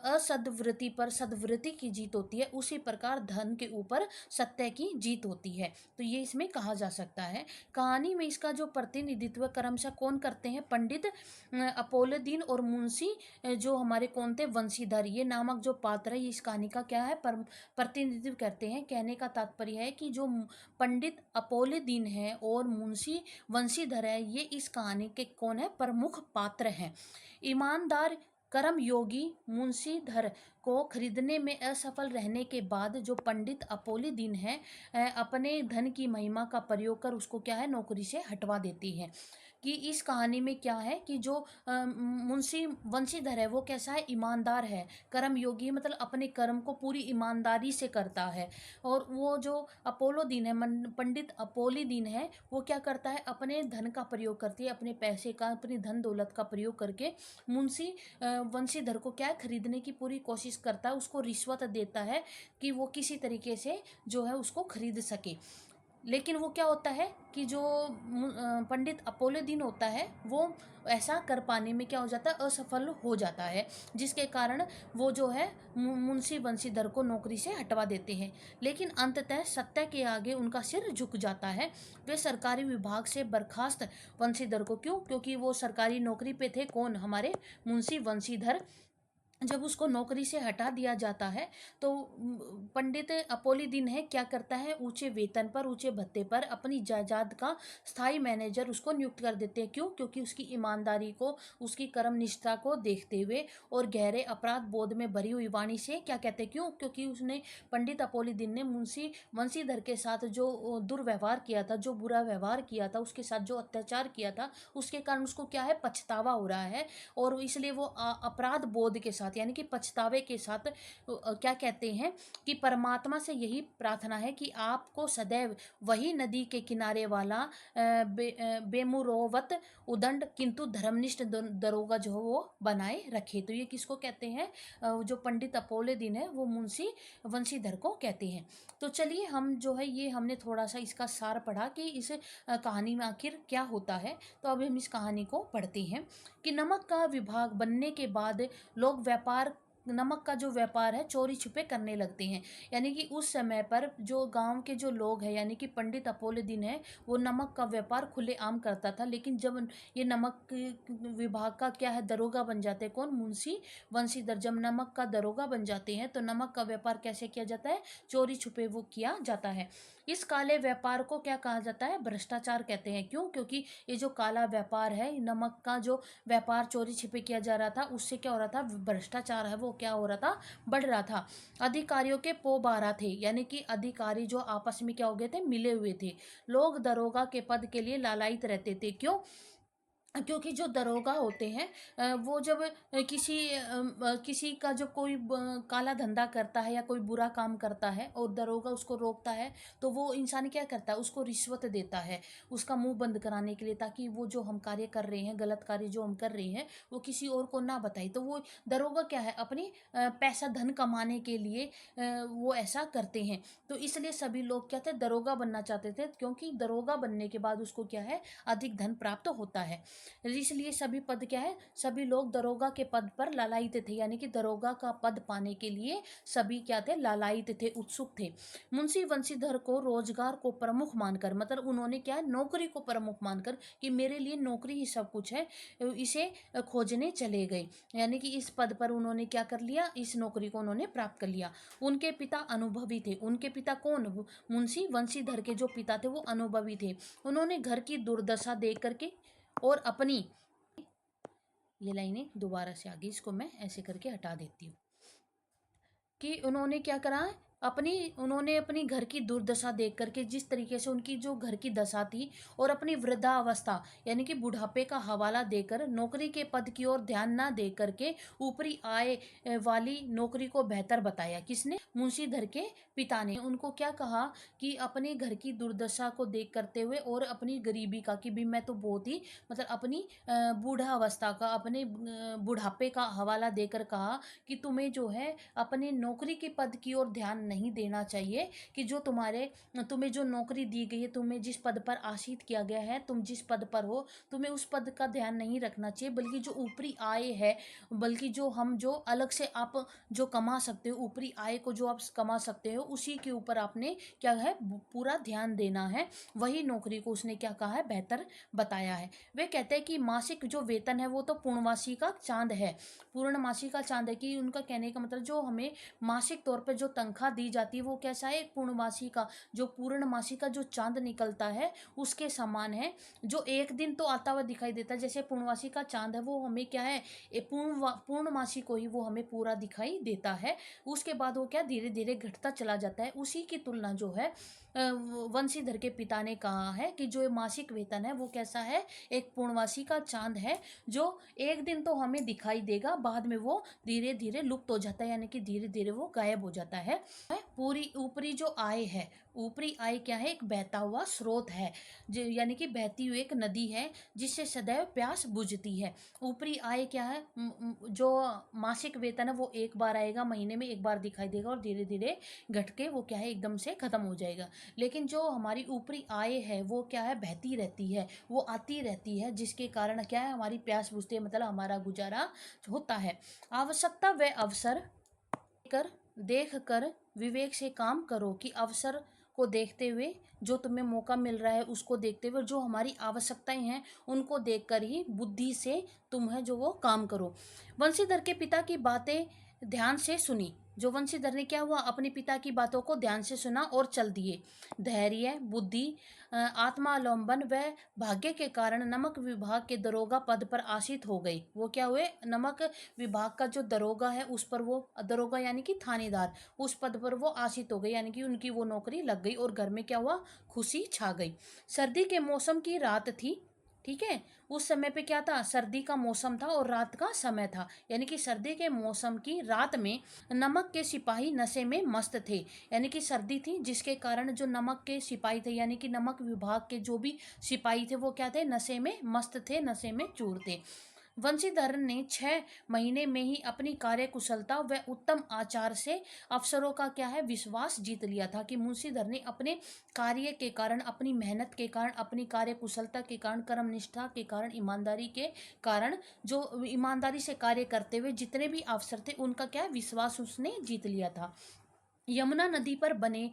असद्वृत्ति पर सद्वृत्ति की जीत होती है, उसी प्रकार धन के ऊपर सत्य की जीत होती है। तो ये इसमें कहा जा सकता है। कहानी में इसका जो प्रतिनिधित्व क्रमशः कौन करते हैं, पंडित अपोलोदीन और मुंशी जो हमारे कौन थे, वंशीधर, ये नामक जो पात्र है इस कहानी का क्या है प्रतिनिधित्व करते हैं। कहने का तात्पर्य है कि जो पंडित अपोलोदीन है और मुंशी वंशीधर है, ये इस कहानी के कौन है, प्रमुख पात्र हैं। ईमानदार कर्मयोगी मुंशीधर को खरीदने में असफल रहने के बाद जो पंडित अपोलोदीन है अपने धन की महिमा का प्रयोग कर उसको क्या है नौकरी से हटवा देती है। कि इस कहानी में क्या है कि जो मुंशी वंशीधर है वो कैसा है, ईमानदार है, कर्मयोगी है, मतलब अपने कर्म को पूरी ईमानदारी से करता है। और वो जो अपोलोदीन है, पंडित अपोलोदीन है, वो क्या करता है, अपने धन का प्रयोग करती है, अपने पैसे का, अपनी धन दौलत का प्रयोग करके मुंशी वंशीधर को क्या है खरीदने की पूरी कोशिश करता है, उसको रिश्वत देता है कि वो किसी तरीके से जो है उसको खरीद सके। लेकिन वो क्या होता है कि जो पंडित अपोलोदीन होता है वो ऐसा कर पाने में क्या हो जाता है, असफल हो जाता है, जिसके कारण वो जो है मुंशी वंशीधर को नौकरी से हटवा देते हैं। लेकिन अंततः सत्य के आगे उनका सिर झुक जाता है। वे सरकारी विभाग से बर्खास्त वंशीधर को, क्यों, क्योंकि वो सरकारी नौकरी पे थे, कौन, हमारे मुंशी वंशीधर, जब उसको नौकरी से हटा दिया जाता है तो पंडित अपोलोदीन है क्या करता है, ऊंचे वेतन पर, ऊंचे भत्ते पर अपनी जायदाद का स्थायी मैनेजर उसको नियुक्त कर देते हैं। क्यों, क्योंकि उसकी ईमानदारी को, उसकी कर्मनिष्ठा को देखते हुए और गहरे अपराध बोध में भरी हुई वाणी से क्या कहते हैं, क्यों, क्योंकि उसने, पंडित अपोलोदीन ने मुंशी वंशीधर के साथ जो दुर्व्यवहार किया था, जो बुरा व्यवहार किया था, उसके साथ जो अत्याचार किया था, उसके कारण उसको क्या है पछतावा हो रहा है और इसलिए वो अपराध बोध के साथ साथ यानी कि पछतावे के साथ क्या कहते हैं कि परमात्मा से यही प्रार्थना है कि आपको सदैव वही नदी के किनारे वाला बेमुरोवत उदंड किंतु धर्मनिष्ठ दरोगा जो है वो बनाए रखे। तो ये किसको कहते हैं? जो पंडित अपोले दिन है वो मुंशी वंशीधर को कहते हैं। तो चलिए हम जो है ये हमने थोड़ा सा इसका सार पढ़ा कि इस कहानी में आखिर क्या होता है। तो अब हम इस कहानी को पढ़ते हैं कि नमक का विभाग बनने के बाद लोग नमक का जो व्यापार है चोरी छुपे करने लगते हैं। यानी कि उस समय पर जो गांव के जो लोग हैं यानी कि पंडित अपोले दिन है वो नमक का व्यापार खुलेआम करता था। लेकिन जब ये नमक विभाग का क्या है दरोगा बन जाते हैं, कौन? मुंशी वंशीधर जब नमक का दरोगा बन जाते हैं तो नमक का व्यापार कैसे किया जाता है? चोरी छुपे वो किया जाता है। इस काले व्यापार को क्या कहा जाता है? भ्रष्टाचार कहते हैं। क्यों? क्योंकि ये जो काला व्यापार है, नमक का जो व्यापार चोरी छिपे किया जा रहा था, उससे क्या हो रहा था? भ्रष्टाचार है वो क्या हो रहा था? बढ़ रहा था। अधिकारियों के पोबारा थे यानी कि अधिकारी जो आपस में क्या हो गए थे? मिले हुए थे। लोग दरोगा के पद के लिए लालायित रहते थे। क्यों? क्योंकि जो दरोगा होते हैं वो जब किसी का जो कोई काला धंधा करता है या कोई बुरा काम करता है और दरोगा उसको रोकता है तो वो इंसान क्या करता है? उसको रिश्वत देता है उसका मुंह बंद कराने के लिए, ताकि वो जो हम कार्य कर रहे हैं, गलत कार्य जो हम कर रहे हैं, वो किसी और को ना बताए। तो वो दरोगा क्या है? अपनी पैसा धन कमाने के लिए वो ऐसा करते हैं। तो इसलिए सभी लोग क्या थे? दरोगा बनना चाहते थे, क्योंकि दरोगा बनने के बाद उसको क्या है? अधिक धन प्राप्त होता है। इसलिए सभी पद क्या है? सभी लोग दरोगा के पद पर लालायित थे। यानी कि दरोगा का पद पाने के लिए सभी क्या थे? लालायित थे, उत्सुक थे। मुंशी वंशीधर को रोजगार को प्रमुख मानकर, मतलब उन्होंने क्या है? नौकरी को प्रमुख मानकर कि मेरे लिए नौकरी ही सब कुछ है, इसे खोजने चले गए। यानी कि इस पद पर उन्होंने क्या कर लिया? इस नौकरी को उन्होंने प्राप्त कर लिया। उनके पिता अनुभवी थे। उनके पिता कौन? मुंशी वंशीधर के जो पिता थे वो अनुभवी थे। उन्होंने घर की दुर्दशा देख करके और अपनी, ये लाइनें दोबारा से आगे, इसको मैं ऐसे करके हटा देती हूँ कि उन्होंने क्या करा? उन्होंने अपनी घर की दुर्दशा देख करके, जिस तरीके से उनकी जो घर की दशा थी, और अपनी वृद्धावस्था यानी कि बुढ़ापे का हवाला देकर नौकरी के पद की ओर ध्यान ना दे करके ऊपरी आय वाली नौकरी को बेहतर बताया। किसने? मुंशीधर के पिता ने। उनको क्या कहा कि अपने घर की दुर्दशा को देख करते हुए और अपनी गरीबी का, कि भी मैं तो बहुत ही मतलब अपनी बूढ़ावस्था का, अपने बुढ़ापे का हवाला देकर कहा कि तुम्हें जो है अपने नौकरी के पद की ओर ध्यान नहीं देना चाहिए, कि जो तुम्हें जो नौकरी दी गई है, तुम्हें जिस पद पर आसीत किया गया है, तुम जिस पद पर हो, तुम्हें उस पद का ध्यान नहीं रखना चाहिए, बल्कि जो ऊपरी आय है, बल्कि जो अलग से आप जो कमा सकते हो, ऊपरी आय को जो आप कमा सकते हो, उसी के ऊपर आपने क्या है? पूरा ध्यान देना है। वही नौकरी को उसने क्या कहा है? बेहतर बताया है। वे कहते हैं कि मासिक जो वेतन है वो तो पूर्णमासी का चांद है। पूर्णमासी का चांद है कि उनका कहने का मतलब जो हमें मासिक तौर पे जो तनख्वाह दी जाती है वो कैसा है? पूर्णमासी का, जो पूर्णमासी का जो चांद निकलता है उसके समान है। जो एक दिन तो आता हुआ दिखाई देता है, जैसे पूर्णमासी का चांद है वो हमें क्या है? पूर्णमासी को ही वो हमें पूरा दिखाई देता है। उसके बाद वो क्या धीरे धीरे घटता चला जाता है। उसी की तुलना जो है वंशीधर के पिता ने कहा है कि जो मासिक वेतन है वो कैसा है? एक पूर्णमासी का चांद है, जो एक दिन तो हमें दिखाई देगा, बाद में वो धीरे धीरे लुप्त हो जाता है, यानी कि धीरे धीरे वो गायब हो जाता है। पूरी ऊपरी जो आय है, ऊपरी आय क्या है? एक बहता हुआ स्रोत है, यानी कि बहती हुई एक नदी है जिससे सदैव प्यास बुझती है। ऊपरी आय क्या है? जो मासिक वेतन है वो एक बार आएगा, महीने में एक बार दिखाई देगा और धीरे धीरे घट के वो क्या है? एकदम से खत्म हो जाएगा। लेकिन जो हमारी ऊपरी आय है वो क्या है? बहती रहती है, वो आती रहती है, जिसके कारण क्या है? हमारी प्यास बुझती है, मतलब हमारा गुजारा होता है। आवश्यकता व अवसर देख कर विवेक से काम करो, कि अवसर को देखते हुए, जो तुम्हें मौका मिल रहा है उसको देखते हुए, जो हमारी आवश्यकताएं हैं उनको देखकर ही बुद्धि से तुम है जो वो काम करो। वंशीधर के पिता की बातें ध्यान से सुनी। जो वंशीधर ने क्या हुआ? अपने पिता की बातों को ध्यान से सुना और चल दिए। धैर्य, बुद्धि, आत्मावलंबन व भाग्य के कारण नमक विभाग के दरोगा पद पर आसीत हो गई। वो क्या हुए? नमक विभाग का जो दरोगा है उस पर वो, दरोगा यानी कि थानेदार, उस पद पर वो आसीत हो गई, यानी कि उनकी वो नौकरी लग गई और घर में क्या हुआ? खुशी छा गई। सर्दी के मौसम की रात थी। ठीक है। उस समय पे क्या था, सर्दी का मौसम था और रात का समय था, यानी कि सर्दी के मौसम की रात में नमक के सिपाही नशे में मस्त थे। यानी कि सर्दी थी जिसके कारण जो नमक के सिपाही थे, यानी कि नमक विभाग के जो भी सिपाही थे वो क्या थे, नशे में मस्त थे, नशे में चूर थे। वंशीधर ने 6 महीने में ही अपनी कार्यकुशलता व उत्तम आचार से अफसरों का क्या है, विश्वास जीत लिया था। कि मुंशीधर ने अपने कार्य के कारण, अपनी मेहनत के कारण, अपनी कार्यकुशलता के कारण, कर्मनिष्ठा के कारण, ईमानदारी के कारण, जो ईमानदारी से कार्य करते हुए जितने भी अफसर थे उनका क्या है, विश्वास उसने जीत लिया था। यमुना नदी पर बने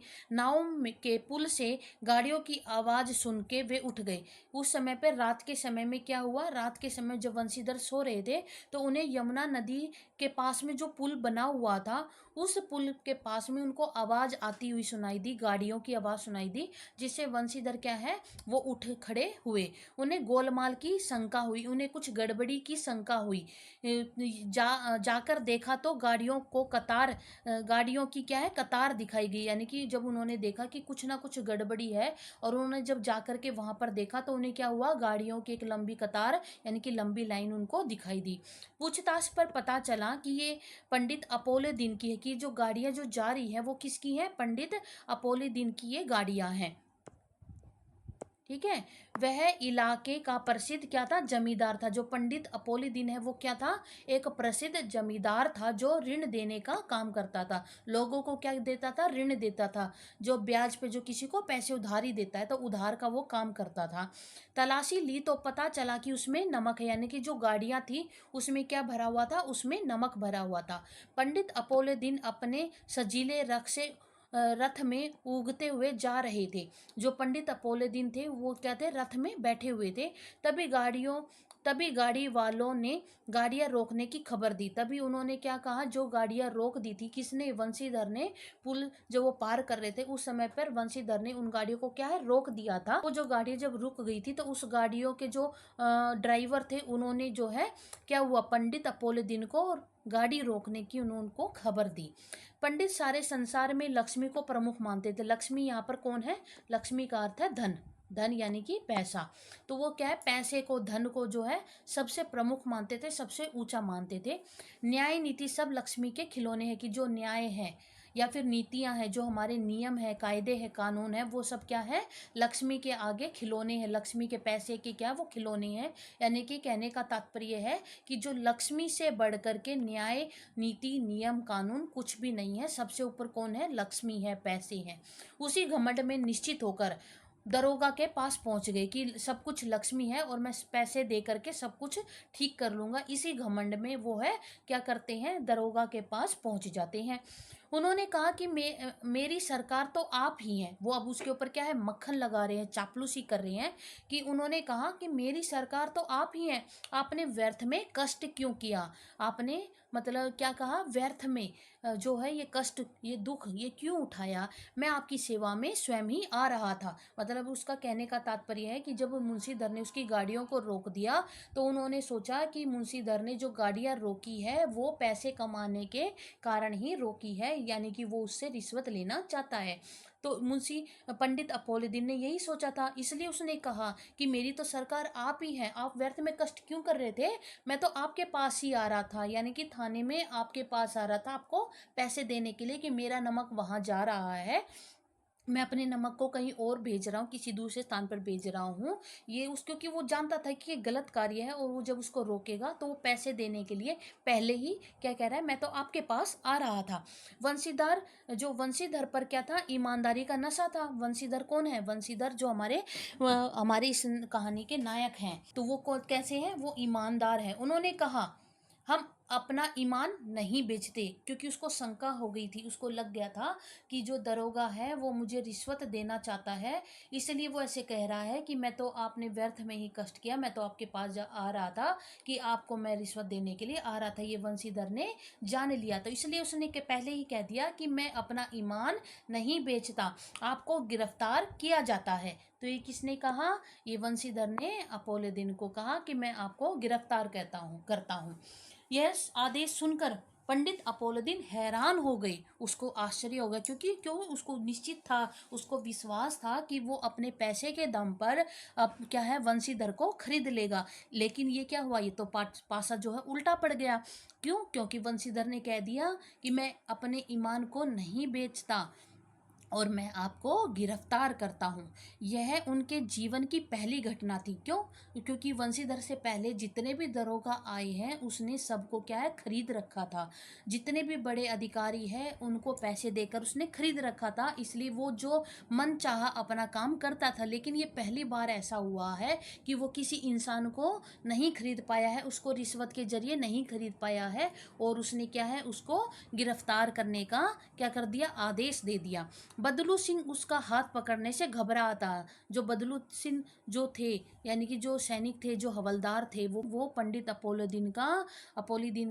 के पुल से गाड़ियों की आवाज सुन के वे उठ गए। उस समय पर रात के समय में क्या हुआ, रात के समय जब वंशीधर सो रहे थे तो उन्हें यमुना नदी के पास में जो पुल बना हुआ था उस पुल के पास में उनको आवाज आती हुई सुनाई दी, गाड़ियों की आवाज सुनाई दी, जिससे वंशीधर क्या है, वो उठ खड़े हुए। उन्हें गोलमाल की शंका हुई, उन्हें कुछ गड़बड़ी की शंका हुई। जाकर देखा तो गाड़ियों की क्या है, कतार दिखाई गई। यानी कि जब उन्होंने देखा कि कुछ ना कुछ गड़बड़ी है और उन्होंने जब जाकर के वहां पर देखा तो उन्हें क्या हुआ, गाड़ियों की एक लंबी कतार यानी कि लंबी लाइन उनको दिखाई दी। पूछताछ पर पता चला कि ये पंडित अपोले दिन की है, कि जो गाड़ियां जो जा रही है वो किसकी है, पंडित अपोले दिन की ये गाड़ियां हैं। ठीक है। वह इलाके का प्रसिद्ध क्या था, जमींदार था। जो पंडित अपोली दिन है वो क्या था, एक प्रसिद्ध जमींदार था जो ऋण देने का काम करता था। लोगों को क्या देता था, ऋण देता था। जो ब्याज पे जो किसी को पैसे उधारी देता है तो उधार का वो काम करता था। तलाशी ली तो पता चला कि उसमें नमक है, यानी कि जो गाड़ियां थी उसमें क्या भरा हुआ था, उसमें नमक भरा हुआ था। पंडित अपोले दिन अपने सजीले रथ में उगते हुए जा रहे थे। जो पंडित अपोले दिन थे वो क्या थे, रथ में बैठे हुए थे। तभी गाड़ी वालों ने गाड़ियां रोकने की खबर दी। तभी उन्होंने क्या कहा, जो गाड़ियां रोक दी थी किसने, वंशीधर ने। पुल जो वो पार कर रहे थे उस समय पर वंशीधर ने उन गाड़ियों को क्या है, रोक दिया था। वो जो गाड़ियां जब रुक गई थी तो उस गाड़ियों के जो ड्राइवर थे उन्होंने जो है क्या हुआ, पंडित अपोले दिन को गाड़ी रोकने की उनको खबर दी। पंडित सारे संसार में लक्ष्मी को प्रमुख मानते थे। लक्ष्मी यहाँ पर कौन है, लक्ष्मी का अर्थ है धन, धन यानी कि पैसा। तो वो क्या है, पैसे को, धन को जो है सबसे प्रमुख मानते थे, सबसे ऊंचा मानते थे। न्याय नीति सब लक्ष्मी के खिलौने हैं। कि जो न्याय है या फिर नीतियां हैं, जो हमारे नियम है, कायदे हैं, कानून है, वो सब क्या है, लक्ष्मी के आगे खिलौने हैं। लक्ष्मी के पैसे के क्या, वो खिलौने हैं। यानी कि कहने का तात्पर्य है कि जो लक्ष्मी से बढ़ कर के न्याय, नीति, नियम, कानून कुछ भी नहीं है। सबसे ऊपर कौन है, लक्ष्मी है, पैसे हैं। उसी घमंड में निश्चित होकर दरोगा के पास पहुंच गए कि सब कुछ लक्ष्मी है और मैं पैसे दे करके सब कुछ ठीक कर लूंगा। इसी घमंड में वो है क्या करते हैं, दरोगा के पास पहुंच जाते हैं। उन्होंने कहा कि मेरी सरकार तो आप ही हैं। वो अब उसके ऊपर क्या है, मक्खन लगा रहे हैं, चापलूसी कर रहे हैं। कि उन्होंने कहा कि मेरी सरकार तो आप ही हैं, आपने व्यर्थ में कष्ट क्यों किया, आपने मतलब क्या कहा, व्यर्थ में जो है ये कष्ट, ये दुख, ये क्यों उठाया, मैं आपकी सेवा में स्वयं ही आ रहा था। मतलब उसका कहने का तात्पर्य है कि जब मुंशीधर ने उसकी गाड़ियों को रोक दिया तो उन्होंने सोचा कि मुंशीधर ने जो गाड़ियां रोकी है वो पैसे कमाने के कारण ही रोकी है, यानी कि वो उससे रिश्वत लेना चाहता है। तो मुंशी पंडित अपोलोदीन ने यही सोचा था, इसलिए उसने कहा कि मेरी तो सरकार आप ही है, आप व्यर्थ में कष्ट क्यों कर रहे थे, मैं तो आपके पास ही आ रहा था, यानी कि थाने में आपके पास आ रहा था आपको पैसे देने के लिए कि मेरा नमक वहां जा रहा है, मैं अपने नमक को कहीं और भेज रहा हूँ, किसी दूसरे स्थान पर भेज रहा हूँ। ये उस क्योंकि वो जानता था कि ये गलत कार्य है और वो जब उसको रोकेगा तो वो पैसे देने के लिए पहले ही क्या कह रहा है, मैं तो आपके पास आ रहा था। वंशीधर पर क्या था, ईमानदारी का नशा था। वंशीधर कौन है, वंशीधर जो हमारी इस कहानी के नायक हैं। तो वो कैसे हैं, वो ईमानदार है। उन्होंने कहा हम अपना ईमान नहीं बेचते, क्योंकि उसको शंका हो गई थी, उसको लग गया था कि जो दरोगा है वो मुझे रिश्वत देना चाहता है, इसलिए वो ऐसे कह रहा है कि मैं तो आपने व्यर्थ में ही कष्ट किया, मैं तो आपके पास आ रहा था कि आपको मैं रिश्वत देने के लिए आ रहा था। ये वंशीधर ने जान लिया, तो इसलिए उसने पहले ही कह दिया कि मैं अपना ईमान नहीं बेचता, आपको गिरफ्तार किया जाता है। तो ये किसने कहा, ये वंशीधर ने अपोलोदीन को कहा कि मैं आपको गिरफ्तार करता हूँ। यह आदेश सुनकर पंडित अपोलोदीन हैरान हो गए, उसको आश्चर्य हो गया, क्योंकि क्यों, उसको निश्चित था, उसको विश्वास था कि वो अपने पैसे के दम पर अब क्या है वंशीधर को खरीद लेगा। लेकिन ये क्या हुआ, ये तो पासा जो है उल्टा पड़ गया। क्यों? क्योंकि वंशीधर ने कह दिया कि मैं अपने ईमान को नहीं बेचता और मैं आपको गिरफ्तार करता हूँ। यह उनके जीवन की पहली घटना थी। क्यों? क्योंकि वंशीधर से पहले जितने भी दरोगा आए हैं उसने सबको क्या है खरीद रखा था। जितने भी बड़े अधिकारी हैं उनको पैसे देकर उसने खरीद रखा था, इसलिए वो जो मन चाहा अपना काम करता था। लेकिन ये पहली बार ऐसा हुआ है कि वो किसी इंसान को नहीं खरीद पाया है, उसको रिश्वत के जरिए नहीं खरीद पाया है, और उसने क्या है उसको गिरफ्तार करने का क्या कर दिया, आदेश दे दिया। बदलू सिंह उसका हाथ पकड़ने से घबरा था। जो बदलू सिंह जो थे, यानी कि जो सैनिक थे, जो हवलदार थे, वो पंडित अपोलोदीन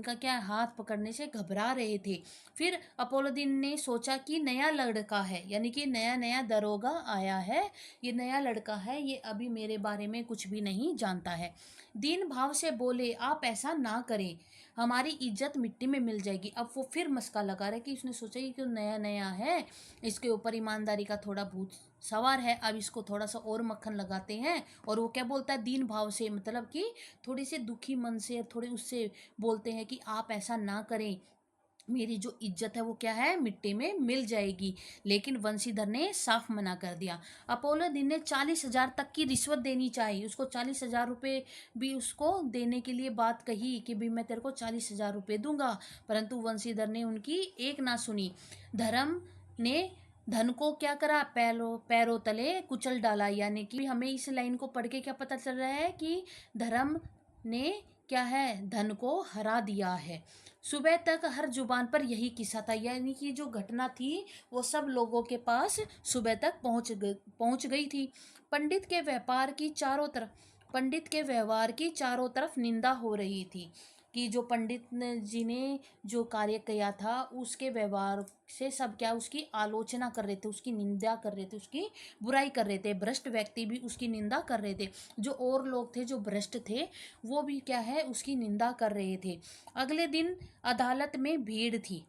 का क्या हाथ पकड़ने से घबरा रहे थे। फिर अपोलोदीन ने सोचा कि नया लड़का है, यानी कि नया नया दरोगा आया है, ये नया लड़का है, ये अभी मेरे बारे में कुछ भी नहीं जानता है। दीन भाव से बोले, आप ऐसा ना करें, हमारी इज्जत मिट्टी में मिल जाएगी। अब वो फिर मस्का लगा रहे कि उसने सोचा कि नया नया है, इसके ऊपर ईमानदारी का थोड़ा भूत सवार है, अब इसको थोड़ा सा और मक्खन लगाते हैं। और वो क्या बोलता है, दीन भाव से, मतलब कि थोड़ी से दुखी मन से, थोड़े उससे बोलते हैं कि आप ऐसा ना करें, मेरी जो इज्जत है वो क्या है मिट्टी में मिल जाएगी। लेकिन वंशीधर ने साफ मना कर दिया। अपोलोदीन ने 40,000 तक की रिश्वत देनी चाहिए, उसको 40,000 रुपये भी उसको देने के लिए बात कही कि भी मैं तेरे को 40,000 रुपये दूंगा, परंतु वंशीधर ने उनकी एक ना सुनी। धर्म ने धन को क्या करा, पैरों पैरों तले कुचल डाला। यानी कि हमें इस लाइन को पढ़ के क्या पता चल रहा है कि धर्म ने क्या है धन को हरा दिया है। सुबह तक हर जुबान पर यही किस्सा था, यानी कि जो घटना थी वो सब लोगों के पास सुबह तक पहुंच गई थी। पंडित के व्यापार की चारों तरफ पंडित के व्यवहार की चारों तरफ निंदा हो रही थी, कि जो पंडित जी ने जो कार्य किया था उसके व्यवहार से सब क्या उसकी आलोचना कर रहे थे, उसकी निंदा कर रहे थे, उसकी बुराई कर रहे थे। भ्रष्ट व्यक्ति भी उसकी निंदा कर रहे थे, जो और लोग थे जो भ्रष्ट थे वो भी क्या है उसकी निंदा कर रहे थे। अगले दिन अदालत में भीड़ थी।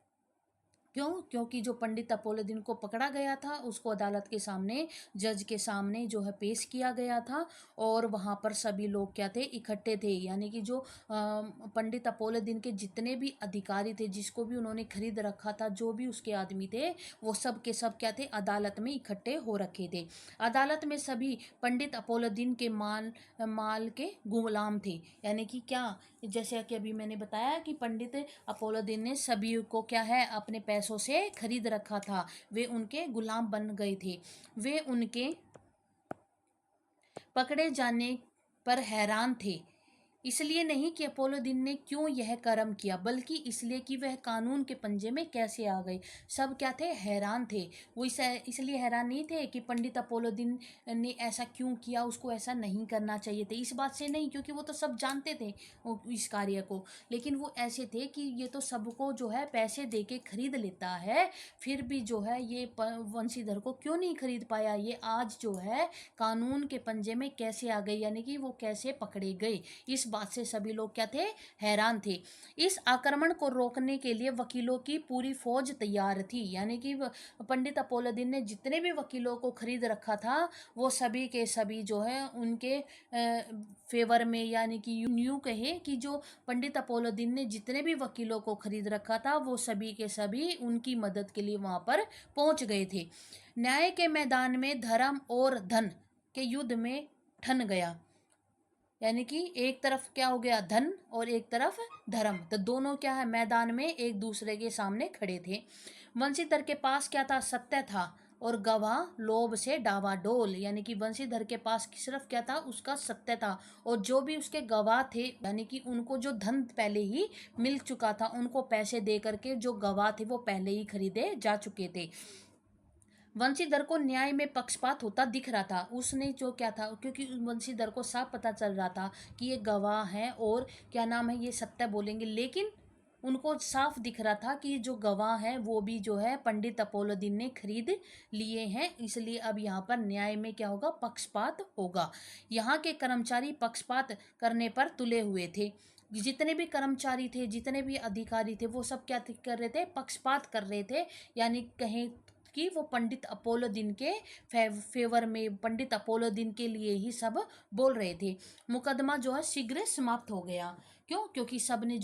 क्यों? क्योंकि जो पंडित अपोलोदीन को पकड़ा गया था उसको अदालत के सामने, जज के सामने जो है पेश किया गया था, और वहाँ पर सभी लोग क्या थे इकट्ठे थे। यानी कि जो पंडित अपोलोदीन के जितने भी अधिकारी थे, जिसको भी उन्होंने खरीद रखा था, जो भी उसके आदमी थे, वो सब के सब क्या थे अदालत में इकट्ठे हो रखे थे। अदालत में सभी पंडित अपोलोदीन के माल के गुलाम थे। यानी कि क्या, जैसे कि अभी मैंने बताया कि पंडित अपोलोदीन ने सभी को क्या है अपने पैसों से खरीद रखा था, वे उनके गुलाम बन गए थे। वे उनके पकड़े जाने पर हैरान थे, इसलिए नहीं कि अपोलोदीन ने क्यों यह कर्म किया, बल्कि इसलिए कि वह कानून के पंजे में कैसे आ गए। सब क्या थे, हैरान थे। वो इसलिए हैरान नहीं थे कि पंडित अपोलोदीन ने ऐसा क्यों किया, उसको ऐसा नहीं करना चाहिए थे, इस बात से नहीं, क्योंकि वो तो सब जानते थे इस कार्य को। लेकिन वो ऐसे थे कि ये तो सबको जो है पैसे दे के खरीद लेता है, फिर भी जो है ये वंशीधर को क्यों नहीं खरीद पाया, ये आज जो है कानून के पंजे में कैसे आ गए, यानी कि वो कैसे पकड़े गए। इस बात से सभी लोग क्या थे, हैरान थे। इस आक्रमण को रोकने के लिए वकीलों की पूरी फौज तैयार थी। यानी कि पंडित अपोलोदीन ने जितने भी वकीलों को खरीद रखा था वो सभी के सभी जो है उनके फेवर में, यानी कि यूं कहे कि जो पंडित अपोलोदीन ने जितने भी वकीलों को खरीद रखा था वो सभी के सभी उनकी मदद के लिए वहां पर पहुंच गए थे। न्याय के मैदान में धर्म और धन के युद्ध में ठन गया। यानी कि एक तरफ क्या हो गया, धन, और एक तरफ धर्म, तो दोनों क्या है मैदान में एक दूसरे के सामने खड़े थे। वंशीधर के पास क्या था, सत्य था, और गवाह लोभ से डावाडोल। यानी कि वंशीधर के पास सिर्फ क्या था, उसका सत्य था, और जो भी उसके गवाह थे, यानी कि उनको जो धन पहले ही मिल चुका था, उनको पैसे दे करके जो गवाह थे वो पहले ही खरीदे जा चुके थे। वंशीधर को न्याय में पक्षपात होता दिख रहा था। उसने जो क्या था, क्योंकि वंशीधर को साफ पता चल रहा था कि ये गवाह हैं और क्या नाम है ये सत्य बोलेंगे, लेकिन उनको साफ दिख रहा था कि जो गवाह हैं वो भी जो है पंडित अपोलोदीन ने खरीद लिए हैं, इसलिए अब यहाँ पर न्याय में क्या होगा, पक्षपात होगा। यहाँ के कर्मचारी पक्षपात करने पर तुले हुए थे। जितने भी कर्मचारी थे, जितने भी अधिकारी थे, वो सब क्या कर रहे थे, पक्षपात कर रहे थे। यानी कहें कि वो पंडित अपोलो दिन के फेवर में, पंडित अपोलो दिन के लिए ही सब बोल रहे थे। मुकदमा जो है शीघ्र समाप्त हो गया। क्यों? क्योंकि सबने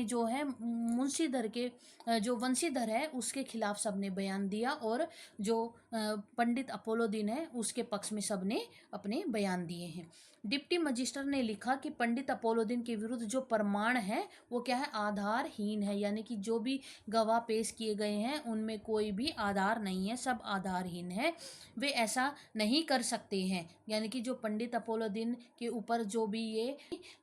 जो है मुंशीधर के जो वंशीधर है उसके खिलाफ सबने बयान दिया, और जो पंडित अपोलो दिन है उसके पक्ष में सबने अपने बयान दिए हैं। डिप्टी मजिस्टर ने लिखा कि पंडित अपोलोदीन के विरुद्ध जो प्रमाण है वो क्या है, आधारहीन है। यानी कि जो भी गवाह पेश किए गए हैं उनमें कोई भी आधार नहीं है, सब आधारहीन है, वे ऐसा नहीं कर सकते हैं। यानी कि जो पंडित अपोलोदीन के ऊपर जो भी ये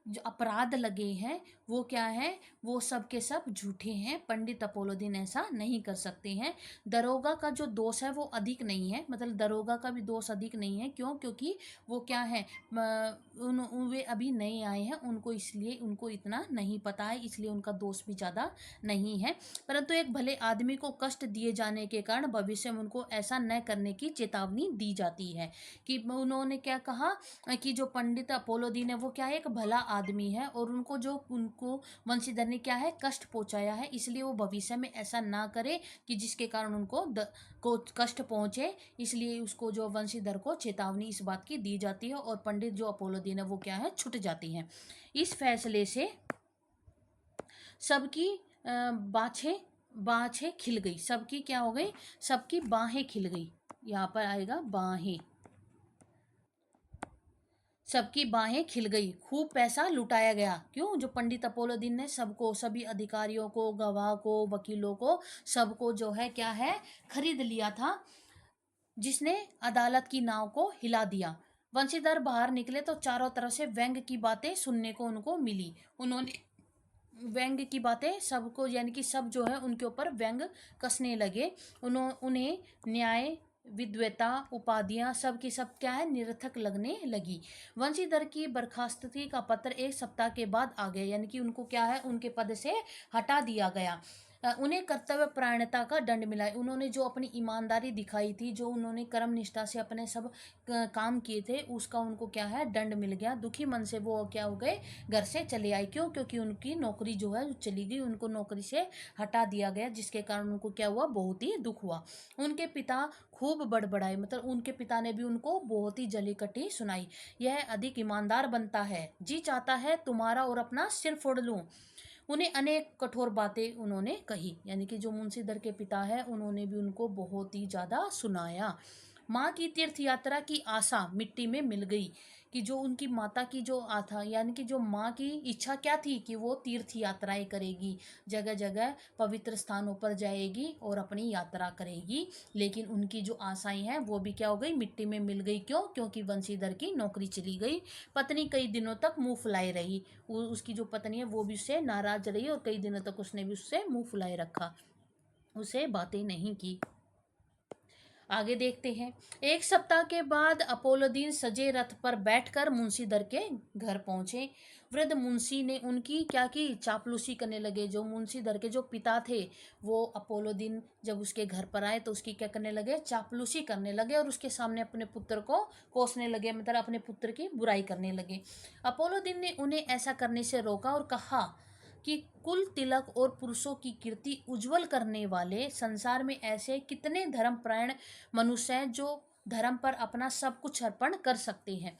जो अपराध लगे हैं वो क्या है, वो सब के सब झूठे हैं। पंडित अपोलोदीन ऐसा नहीं कर सकते हैं। दरोगा का जो दोष है वो अधिक नहीं है, मतलब दरोगा का भी दोष अधिक नहीं है। क्यों? क्योंकि वो क्या है, वे अभी नए आए हैं, उनको इसलिए उनको इतना नहीं पता है, इसलिए उनका दोष भी ज़्यादा नहीं है। परंतु एक भले आदमी को कष्ट दिए जाने के कारण भविष्य में उनको ऐसा न करने की चेतावनी दी जाती है। कि उन्होंने क्या कहा कि जो पंडित अपोलोदीन है वो क्या है, एक भला आदमी है, और उनको वंशीधर ने क्या है, कष्ट पहुंचाया है, इसलिए वो भविष्य में ऐसा ना करे कि जिसके कारण उनको को कष्ट पहुंचे। इसलिए उसको जो वंशीधर को चेतावनी इस बात की दी जाती है, और पंडित जो अपोलोदीन है वो क्या है, छूट जाती हैं। इस फैसले से सबकी बाछें बाछें खिल गई। सबकी क्या हो गई, सबकी बाहें खिल गई। यहाँ पर आएगा बाहें। सबकी बाहें खिल गई, खूब पैसा लुटाया गया। क्यों? जो पंडित अपोलोदीन ने सबको, सभी अधिकारियों को, गवाह को, वकीलों को, सबको जो है क्या है, खरीद लिया था, जिसने अदालत की नाव को हिला दिया। वंशीधर बाहर निकले तो चारों तरफ से व्यंग की बातें सुनने को उनको मिली। उन्होंने व्यंग की बातें सबको, यानी कि सब जो है उनके ऊपर व्यंग कसने लगे। उन्हें न्याय, विद्वता, उपाधियां सब की सब क्या है, निरर्थक लगने लगी। वंशीधर की बर्खास्तगी का पत्र 1 सप्ताह के बाद आ गया। यानी कि उनको क्या है, उनके पद से हटा दिया गया। उन्हें कर्तव्य परायणता का दंड मिला। उन्होंने जो अपनी ईमानदारी दिखाई थी, जो उन्होंने कर्म निष्ठा से अपने सब काम किए थे, उसका उनको क्या है, दंड मिल गया। दुखी मन से वो क्या हो गए, घर से चले आए। क्यों? क्योंकि उनकी नौकरी जो है चली गई, उनको नौकरी से हटा दिया गया, जिसके कारण उनको क्या हुआ, बहुत ही दुख हुआ। उनके पिता खूब बड़बड़ाए, मतलब उनके पिता ने भी उनको बहुत ही जली कटी सुनाई। यह अधिक ईमानदार बनता है, जी चाहता है तुम्हारा और अपना सिर फोड़ लूं। उन्हें अनेक कठोर बातें उन्होंने कही। यानी कि जो मुंशीधर के पिता है उन्होंने भी उनको बहुत ही ज़्यादा सुनाया। माँ की तीर्थ यात्रा की आशा मिट्टी में मिल गई। कि जो उनकी माता की जो आथा, यानी कि जो माँ की इच्छा क्या थी कि वो तीर्थ यात्राएं करेगी, जगह जगह पवित्र स्थानों पर जाएगी और अपनी यात्रा करेगी। लेकिन उनकी जो आशाएं हैं वो भी क्या हो गई, मिट्टी में मिल गई। क्यों? क्योंकि वंशीधर की नौकरी चली गई। पत्नी कई दिनों तक मुंह फुलाए रही। उसकी जो पत्नी है वो भी उससे नाराज रही, और कई दिनों तक उसने भी उससे मुंह फुलाए रखा, उसे बातें नहीं की। आगे देखते हैं। 1 सप्ताह के बाद अपोलोदीन सजे रथ पर बैठकर मुंशीधर के घर पहुंचे। वृद्ध मुंशी ने उनकी क्या की, चापलूसी करने लगे। जो मुंशीधर के जो पिता थे वो अपोलोदीन जब उसके घर पर आए तो उसकी क्या करने लगे, चापलूसी करने लगे, और उसके सामने अपने पुत्र को कोसने लगे, मतलब अपने पुत्र की बुराई करने लगे। अपोलोदीन ने उन्हें ऐसा करने से रोका और कहा कि कुल तिलक और पुरुषों की कीर्ति उज्जवल करने वाले संसार में ऐसे कितने धर्मपरायण मनुष्य हैं जो धर्म पर अपना सब कुछ अर्पण कर सकते हैं।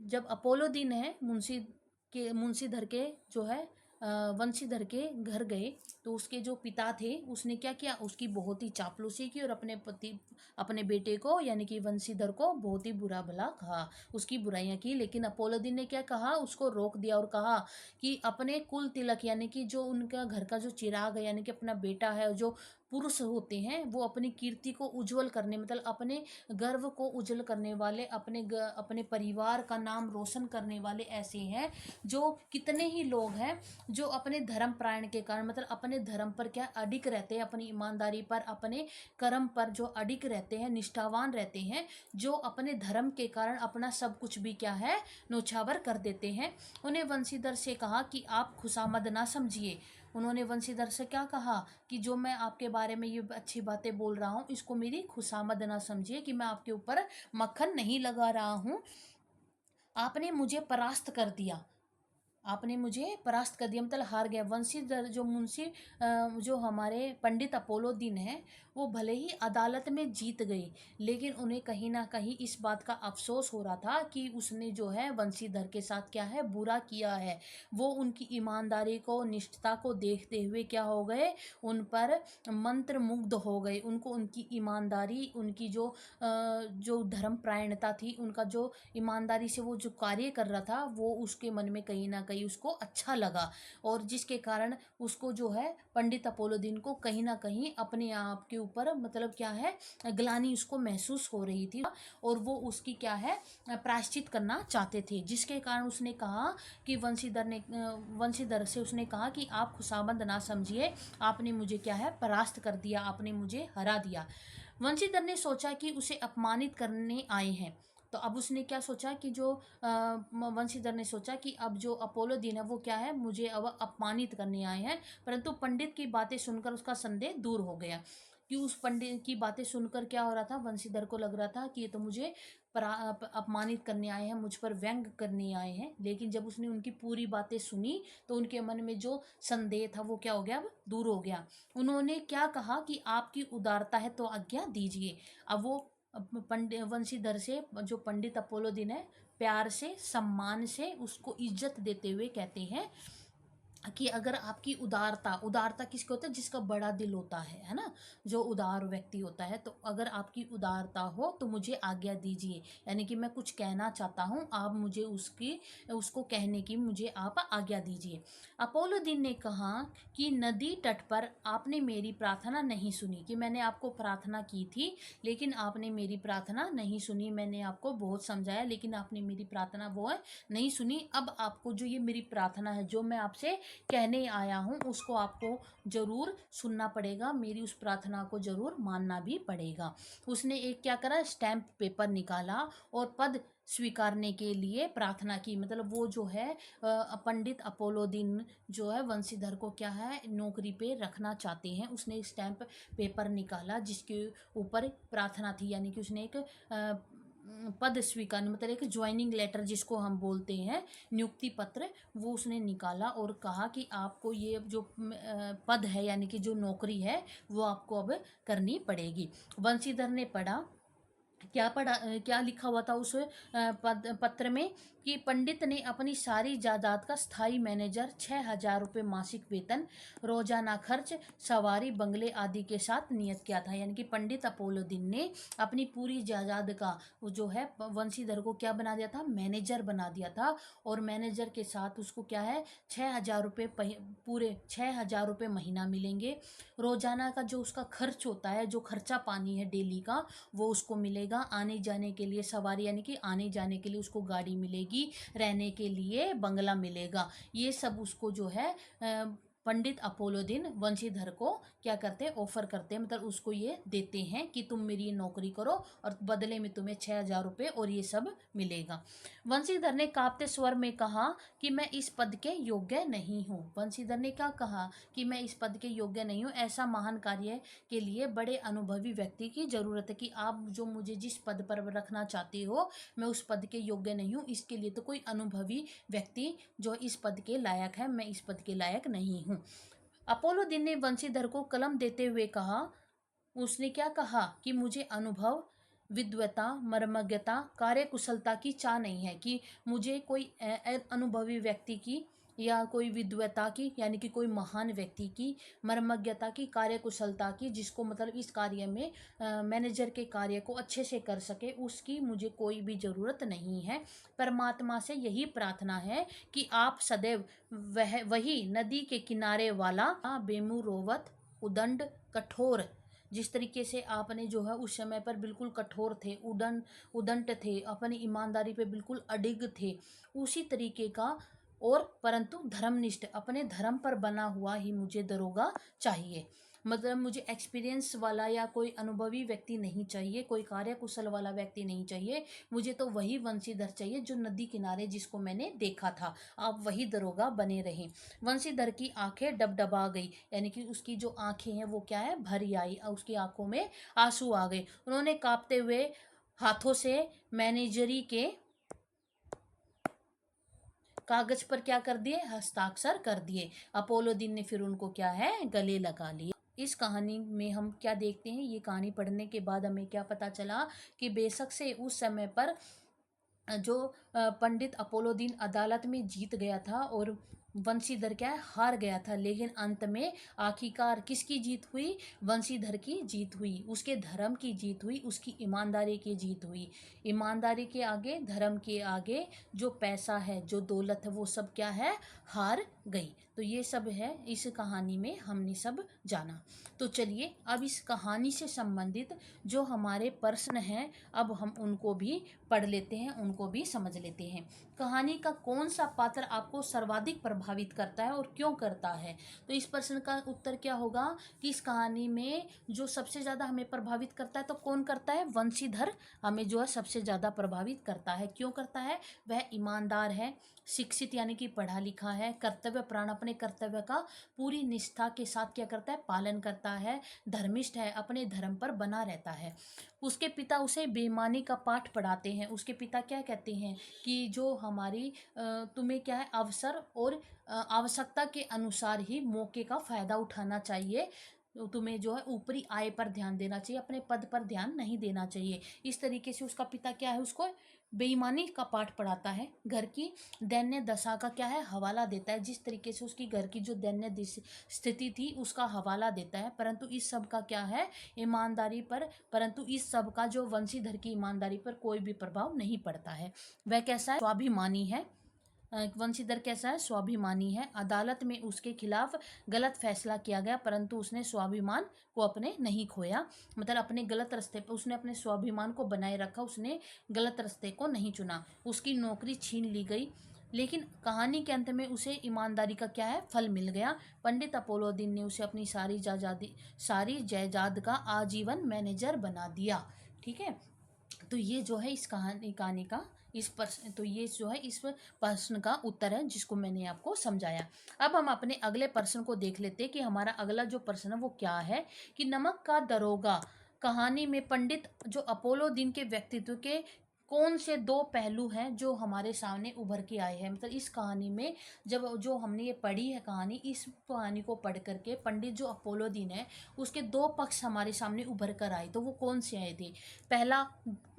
जब अपोलो दिन है मुंशीधर के जो है वंशीधर के घर गए तो उसके जो पिता थे उसने क्या किया, उसकी बहुत ही चापलूसी की, और अपने बेटे को यानी कि वंशीधर को बहुत ही बुरा भला कहा, उसकी बुराइयां की। लेकिन अपोलोदीन ने क्या कहा, उसको रोक दिया और कहा कि अपने कुल तिलक यानी कि जो उनका घर का जो चिराग है, यानी कि अपना बेटा है, जो पुरुष होते हैं वो अपनी कीर्ति को उज्जवल करने, मतलब अपने गर्व को उज्जवल करने वाले, अपने परिवार का नाम रोशन करने वाले ऐसे हैं। जो कितने ही लोग हैं जो अपने धर्म प्राण के कारण, मतलब अपने धर्म पर क्या अडिग रहते हैं, अपनी ईमानदारी पर, अपने कर्म पर जो अडिग रहते हैं, निष्ठावान रहते हैं, जो अपने धर्म के कारण अपना सब कुछ भी क्या है, न्योछावर कर देते हैं। उन्हें वंशीधर से कहा कि आप खुशामद ना समझिए। उन्होंने वंशीधर से क्या कहा कि जो मैं आपके बारे में ये अच्छी बातें बोल रहा हूँ इसको मेरी खुशामद ना समझिए, कि मैं आपके ऊपर मक्खन नहीं लगा रहा हूँ। आपने मुझे परास्त कर दिया, आपने मुझे परास्त कर दिया, मतलब हार गया। वंशीधर जो मुंशी जो हमारे पंडित अपोलो दीन है, वो भले ही अदालत में जीत गए, लेकिन उन्हें कहीं ना कहीं इस बात का अफसोस हो रहा था कि उसने जो है वंशीधर के साथ क्या है, बुरा किया है। वो उनकी ईमानदारी को, निष्ठता को देखते हुए क्या हो गए, उन पर मंत्र मुग्ध हो गए। उनको उनकी ईमानदारी, उनकी जो धर्मपरायणता थी, उनका जो ईमानदारी से वो जो कार्य कर रहा था, वो उसके मन में कहीं ना कहीं उसको अच्छा लगा। और जिसके कारण उसको जो है पंडित अपोलो दीन को कहीं ना कहीं अपने आप के ऊपर मतलब क्या है, ग्लानि उसको महसूस हो रही थी। और वो उसकी क्या है, प्रायश्चित करना चाहते थे। जिसके कारण उसने कहा कि वंशीधर से उसने कहा कि आप खुशामद ना समझिए, आपने मुझे क्या है, परास्त कर दिया, आपने मुझे हरा दिया। वंशीधर ने सोचा कि उसे अपमानित करने आए हैं। तो अब उसने क्या सोचा कि वंशीधर ने सोचा कि अब जो अपोलो दीन है वो क्या है, मुझे अब अपमानित करने आए हैं। परंतु पंडित की बातें सुनकर उसका संदेह दूर हो गया। कि उस पंडित की बातें सुनकर क्या हो रहा था, वंशीधर को लग रहा था कि ये तो मुझे अपमानित करने आए हैं, मुझ पर व्यंग करने आए हैं। लेकिन जब उसने उनकी पूरी बातें सुनी, तो उनके मन में जो संदेह था वो क्या हो गया, अब दूर हो गया। उन्होंने क्या कहा कि आपकी उदारता है तो आज्ञा दीजिए। अब वो पंडित वंशीधर से, जो पंडित अपोलो दीन है, प्यार से, सम्मान से, उसको इज्जत देते हुए कहते हैं कि अगर आपकी उदारता, उदारता किसको होता है, जिसका बड़ा दिल होता है ना, जो उदार व्यक्ति होता है, तो अगर आपकी उदारता हो तो मुझे आज्ञा दीजिए। यानी कि मैं कुछ कहना चाहता हूँ, आप मुझे उसको कहने की मुझे आप आज्ञा दीजिए। अपोलो दीन ने कहा कि नदी तट पर आपने मेरी प्रार्थना नहीं सुनी, कि मैंने आपको प्रार्थना की थी लेकिन आपने मेरी प्रार्थना नहीं सुनी। मैंने आपको बहुत समझाया लेकिन आपने मेरी प्रार्थना वो है नहीं सुनी। अब आपको जो ये मेरी प्रार्थना है, जो मैं आपसे कहने आया हूँ, उसको आपको जरूर सुनना पड़ेगा, मेरी उस प्रार्थना को जरूर मानना भी पड़ेगा। उसने एक क्या करा, स्टैम्प पेपर निकाला और पद स्वीकारने के लिए प्रार्थना की। मतलब वो जो है पंडित अपोलो दीन जो है वंशीधर को क्या है, नौकरी पे रखना चाहते हैं। उसने एक स्टैम्प पेपर निकाला जिसके ऊपर प्रार्थना थी। यानी कि उसने एक पद स्वीकार, मतलब एक ज्वाइनिंग लेटर जिसको हम बोलते हैं, नियुक्ति पत्र, वो उसने निकाला और कहा कि आपको ये जो पद है, यानी कि जो नौकरी है, वो आपको अब करनी पड़ेगी। वंशीधर ने पढ़ा, क्या लिखा हुआ था उस पत्र में, कि पंडित ने अपनी सारी जायदाद का स्थायी मैनेजर, 6,000 रुपये मासिक वेतन, रोजाना खर्च, सवारी, बंगले आदि के साथ नियत किया था। यानी कि पंडित अपोलो दीन ने अपनी पूरी जायदाद का वो जो है वंशीधर को क्या बना दिया था, मैनेजर बना दिया था। और मैनेजर के साथ उसको क्या है, 6,000 रुपये, पूरे 6,000 रुपये महीना मिलेंगे। रोजाना का जो उसका खर्च होता है, जो खर्चा पानी है डेली का, वो उसको मिलेगा। आने जाने के लिए सवारी, यानी कि आने जाने के लिए उसको गाड़ी मिलेगी, रहने के लिए बंगला मिलेगा। ये सब उसको जो है पंडित अपोलो दीन वंशीधर को क्या करते हैं, ऑफर करते हैं, मतलब उसको ये देते हैं कि तुम मेरी ये नौकरी करो और बदले में तुम्हें 6,000 रुपये और ये सब मिलेगा। वंशीधर ने कांपते स्वर में कहा कि मैं इस पद के योग्य नहीं हूँ। वंशीधर ने क्या कहा कि मैं इस पद के योग्य नहीं हूँ। ऐसा महान कार्य के लिए बड़े अनुभवी व्यक्ति की जरूरत है, कि आप जो मुझे जिस पद पर रखना चाहते हो, मैं उस पद के योग्य नहीं हूँ। इसके लिए तो कोई अनुभवी व्यक्ति जो इस पद के लायक है, मैं इस पद के लायक नहीं हूँ। अपोलो दीन ने वंशीधर को कलम देते हुए कहा, उसने क्या कहा कि मुझे अनुभव, विद्वता, मर्मज्ञता, कार्यकुशलता की चाह नहीं है, कि मुझे कोई अनुभवी व्यक्ति की या कोई विद्वता की, यानी कि कोई महान व्यक्ति की, मर्मज्ञता की, कार्यकुशलता की, जिसको मतलब इस कार्य में मैनेजर के कार्य को अच्छे से कर सके, उसकी मुझे कोई भी ज़रूरत नहीं है। परमात्मा से यही प्रार्थना है कि आप सदैव वही नदी के किनारे वाला बेमुरोवत, उदंड, कठोर, जिस तरीके से आपने जो है उस समय पर बिल्कुल कठोर थे, उदंड थे, अपनी ईमानदारी पे बिल्कुल अडिग थे, उसी तरीके का, और परंतु धर्मनिष्ठ, अपने धर्म पर बना हुआ ही मुझे दरोगा चाहिए। मतलब मुझे एक्सपीरियंस वाला या कोई अनुभवी व्यक्ति नहीं चाहिए, कोई कार्यकुशल वाला व्यक्ति नहीं चाहिए। मुझे तो वही वंशीधर चाहिए जो नदी किनारे जिसको मैंने देखा था। आप वही दरोगा बने रहें। वंशीधर की आंखें डबडबा गई, यानी कि उसकी जो आंखें हैं वो क्या है, भरी आई, और उसकी आंखों में आंसू आ गए। उन्होंने कांपते हुए हाथों से मैनेजरी के कागज पर क्या कर दिए, हस्ताक्षर कर दिए। अपोलो दिन ने फिर उनको क्या है, गले लगा लिया। इस कहानी में हम क्या देखते हैं, ये कहानी पढ़ने के बाद हमें क्या पता चला कि बेशक से उस समय पर जो पंडित अपोलो दीन अदालत में जीत गया था और वंशीधर क्या है, हार गया था, लेकिन अंत में आखिरकार किसकी जीत हुई, वंशीधर की जीत हुई, उसके धर्म की जीत हुई, उसकी ईमानदारी की जीत हुई। ईमानदारी के आगे, धर्म के आगे जो पैसा है, जो दौलत है, वो सब क्या है, हार गई। तो ये सब है इस कहानी में हमने सब जाना। तो चलिए अब इस कहानी से संबंधित जो हमारे प्रश्न हैं, अब हम उनको भी पढ़ लेते हैं, उनको भी समझ लेते हैं। कहानी का कौन सा पात्र आपको सर्वाधिक प्रभावित करता है और क्यों करता है? तो इस प्रश्न का उत्तर क्या होगा कि इस कहानी में जो सबसे ज़्यादा हमें प्रभावित करता है, तो कौन करता है, वंशीधर हमें जो है सबसे ज़्यादा प्रभावित करता है। क्यों करता है? वह ईमानदार है, शिक्षित यानी कि पढ़ा लिखा है, कर्तव्य प्राण, अपने कर्तव्य का पूरी निष्ठा के साथ क्या करता है, पालन करता है, धर्मिष्ठ है, अपने धर्म पर बना रहता है। उसके पिता उसे बेईमानी का पाठ पढ़ाते हैं। उसके पिता क्या कहते हैं कि जो हमारी तुम्हें क्या है, अवसर और आवश्यकता के अनुसार ही मौके का फ़ायदा उठाना चाहिए। तो तुम्हें जो है ऊपरी आय पर ध्यान देना चाहिए, अपने पद पर ध्यान नहीं देना चाहिए। इस तरीके से उसका पिता क्या है, उसको बेईमानी का पाठ पढ़ाता है। घर की दैन्य दशा का क्या है, हवाला देता है। जिस तरीके से उसकी घर की जो दैन्य स्थिति थी उसका हवाला देता है। परंतु इस सब का क्या है, ईमानदारी पर, परंतु इस सब का जो वंशीधर की ईमानदारी पर कोई भी प्रभाव नहीं पड़ता है। वह कैसा है, स्वाभिमानी है। वंशीधर कैसा है, स्वाभिमानी है। अदालत में उसके खिलाफ गलत फैसला किया गया, परंतु उसने स्वाभिमान को अपने नहीं खोया। मतलब अपने गलत रास्ते पर उसने अपने स्वाभिमान को बनाए रखा, उसने गलत रास्ते को नहीं चुना। उसकी नौकरी छीन ली गई, लेकिन कहानी के अंत में उसे ईमानदारी का क्या है, फल मिल गया। पंडित अपोलो दीन ने उसे अपनी सारी जायदाद का आजीवन मैनेजर बना दिया। ठीक है, तो ये जो है इस कहानी का इस प्रश्न, तो ये जो है इस प्रश्न का उत्तर है जिसको मैंने आपको समझाया। अब हम अपने अगले प्रश्न को देख लेते हैं कि हमारा अगला जो प्रश्न है वो क्या है, कि नमक का दरोगा कहानी में पंडित जो अपोलो दीन के व्यक्तित्व के कौन से दो पहलू हैं जो हमारे सामने उभर के आए हैं। मतलब इस कहानी में जब जो हमने ये पढ़ी है कहानी, इस कहानी को पढ़ करके पंडित जो अपोलो दीन है उसके दो पक्ष हमारे सामने उभर कर आए। तो वो कौन से आए थे? पहला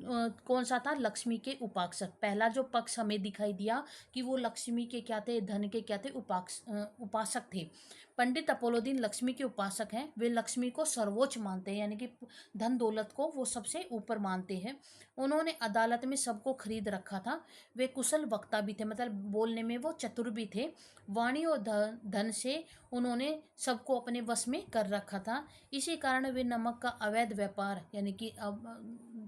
कौन सा था? लक्ष्मी के उपासक। पहला जो पक्ष हमें दिखाई दिया कि वो लक्ष्मी के क्या थे, धन के क्या थे, उपासक थे। पंडित अपोलो दीन लक्ष्मी के उपासक हैं। वे लक्ष्मी को सर्वोच्च मानते हैं, यानी कि धन दौलत को वो सबसे ऊपर मानते हैं। उन्होंने अदालत में सबको खरीद रखा था। वे कुशल वक्ता भी थे, मतलब बोलने में वो चतुर भी थे। वाणी और धन से उन्होंने सबको अपने वश में कर रखा था। इसी कारण वे नमक का अवैध व्यापार यानी कि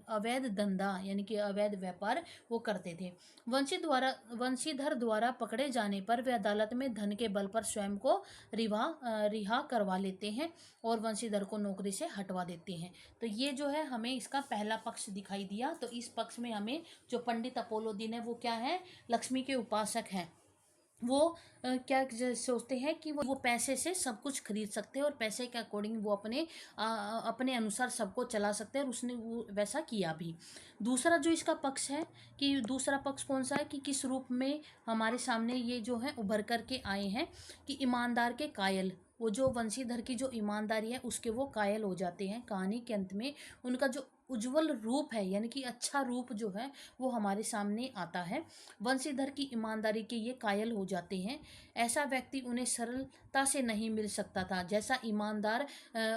अवैध धंधा यानी कि अवैध व्यापार वो करते थे। वंशीधर द्वारा पकड़े जाने पर वे अदालत में धन के बल पर स्वयं को रिहा करवा लेते हैं और वंशीधर को नौकरी से हटवा देते हैं। तो ये जो है हमें इसका पहला पक्ष दिखाई दिया। तो इस पक्ष में हमें जो पंडित अपोलो दीन है वो क्या है, लक्ष्मी के उपासक हैं। वो क्या सोचते हैं कि वो पैसे से सब कुछ खरीद सकते हैं और पैसे के अकॉर्डिंग वो अपने अनुसार सबको चला सकते हैं, और उसने वो वैसा किया भी। दूसरा जो इसका पक्ष है, कि दूसरा पक्ष कौन सा है, कि किस रूप में हमारे सामने ये जो है उभर कर के आए हैं, कि ईमानदार के कायल, वो जो वंशीधर की जो ईमानदारी है उसके वो कायल हो जाते हैं। कहानी के अंत में उनका जो उज्जवल रूप है यानी कि अच्छा रूप जो है वो हमारे सामने आता है। वंशीधर की ईमानदारी के ये कायल हो जाते हैं। ऐसा व्यक्ति उन्हें सरलता से नहीं मिल सकता था। जैसा ईमानदार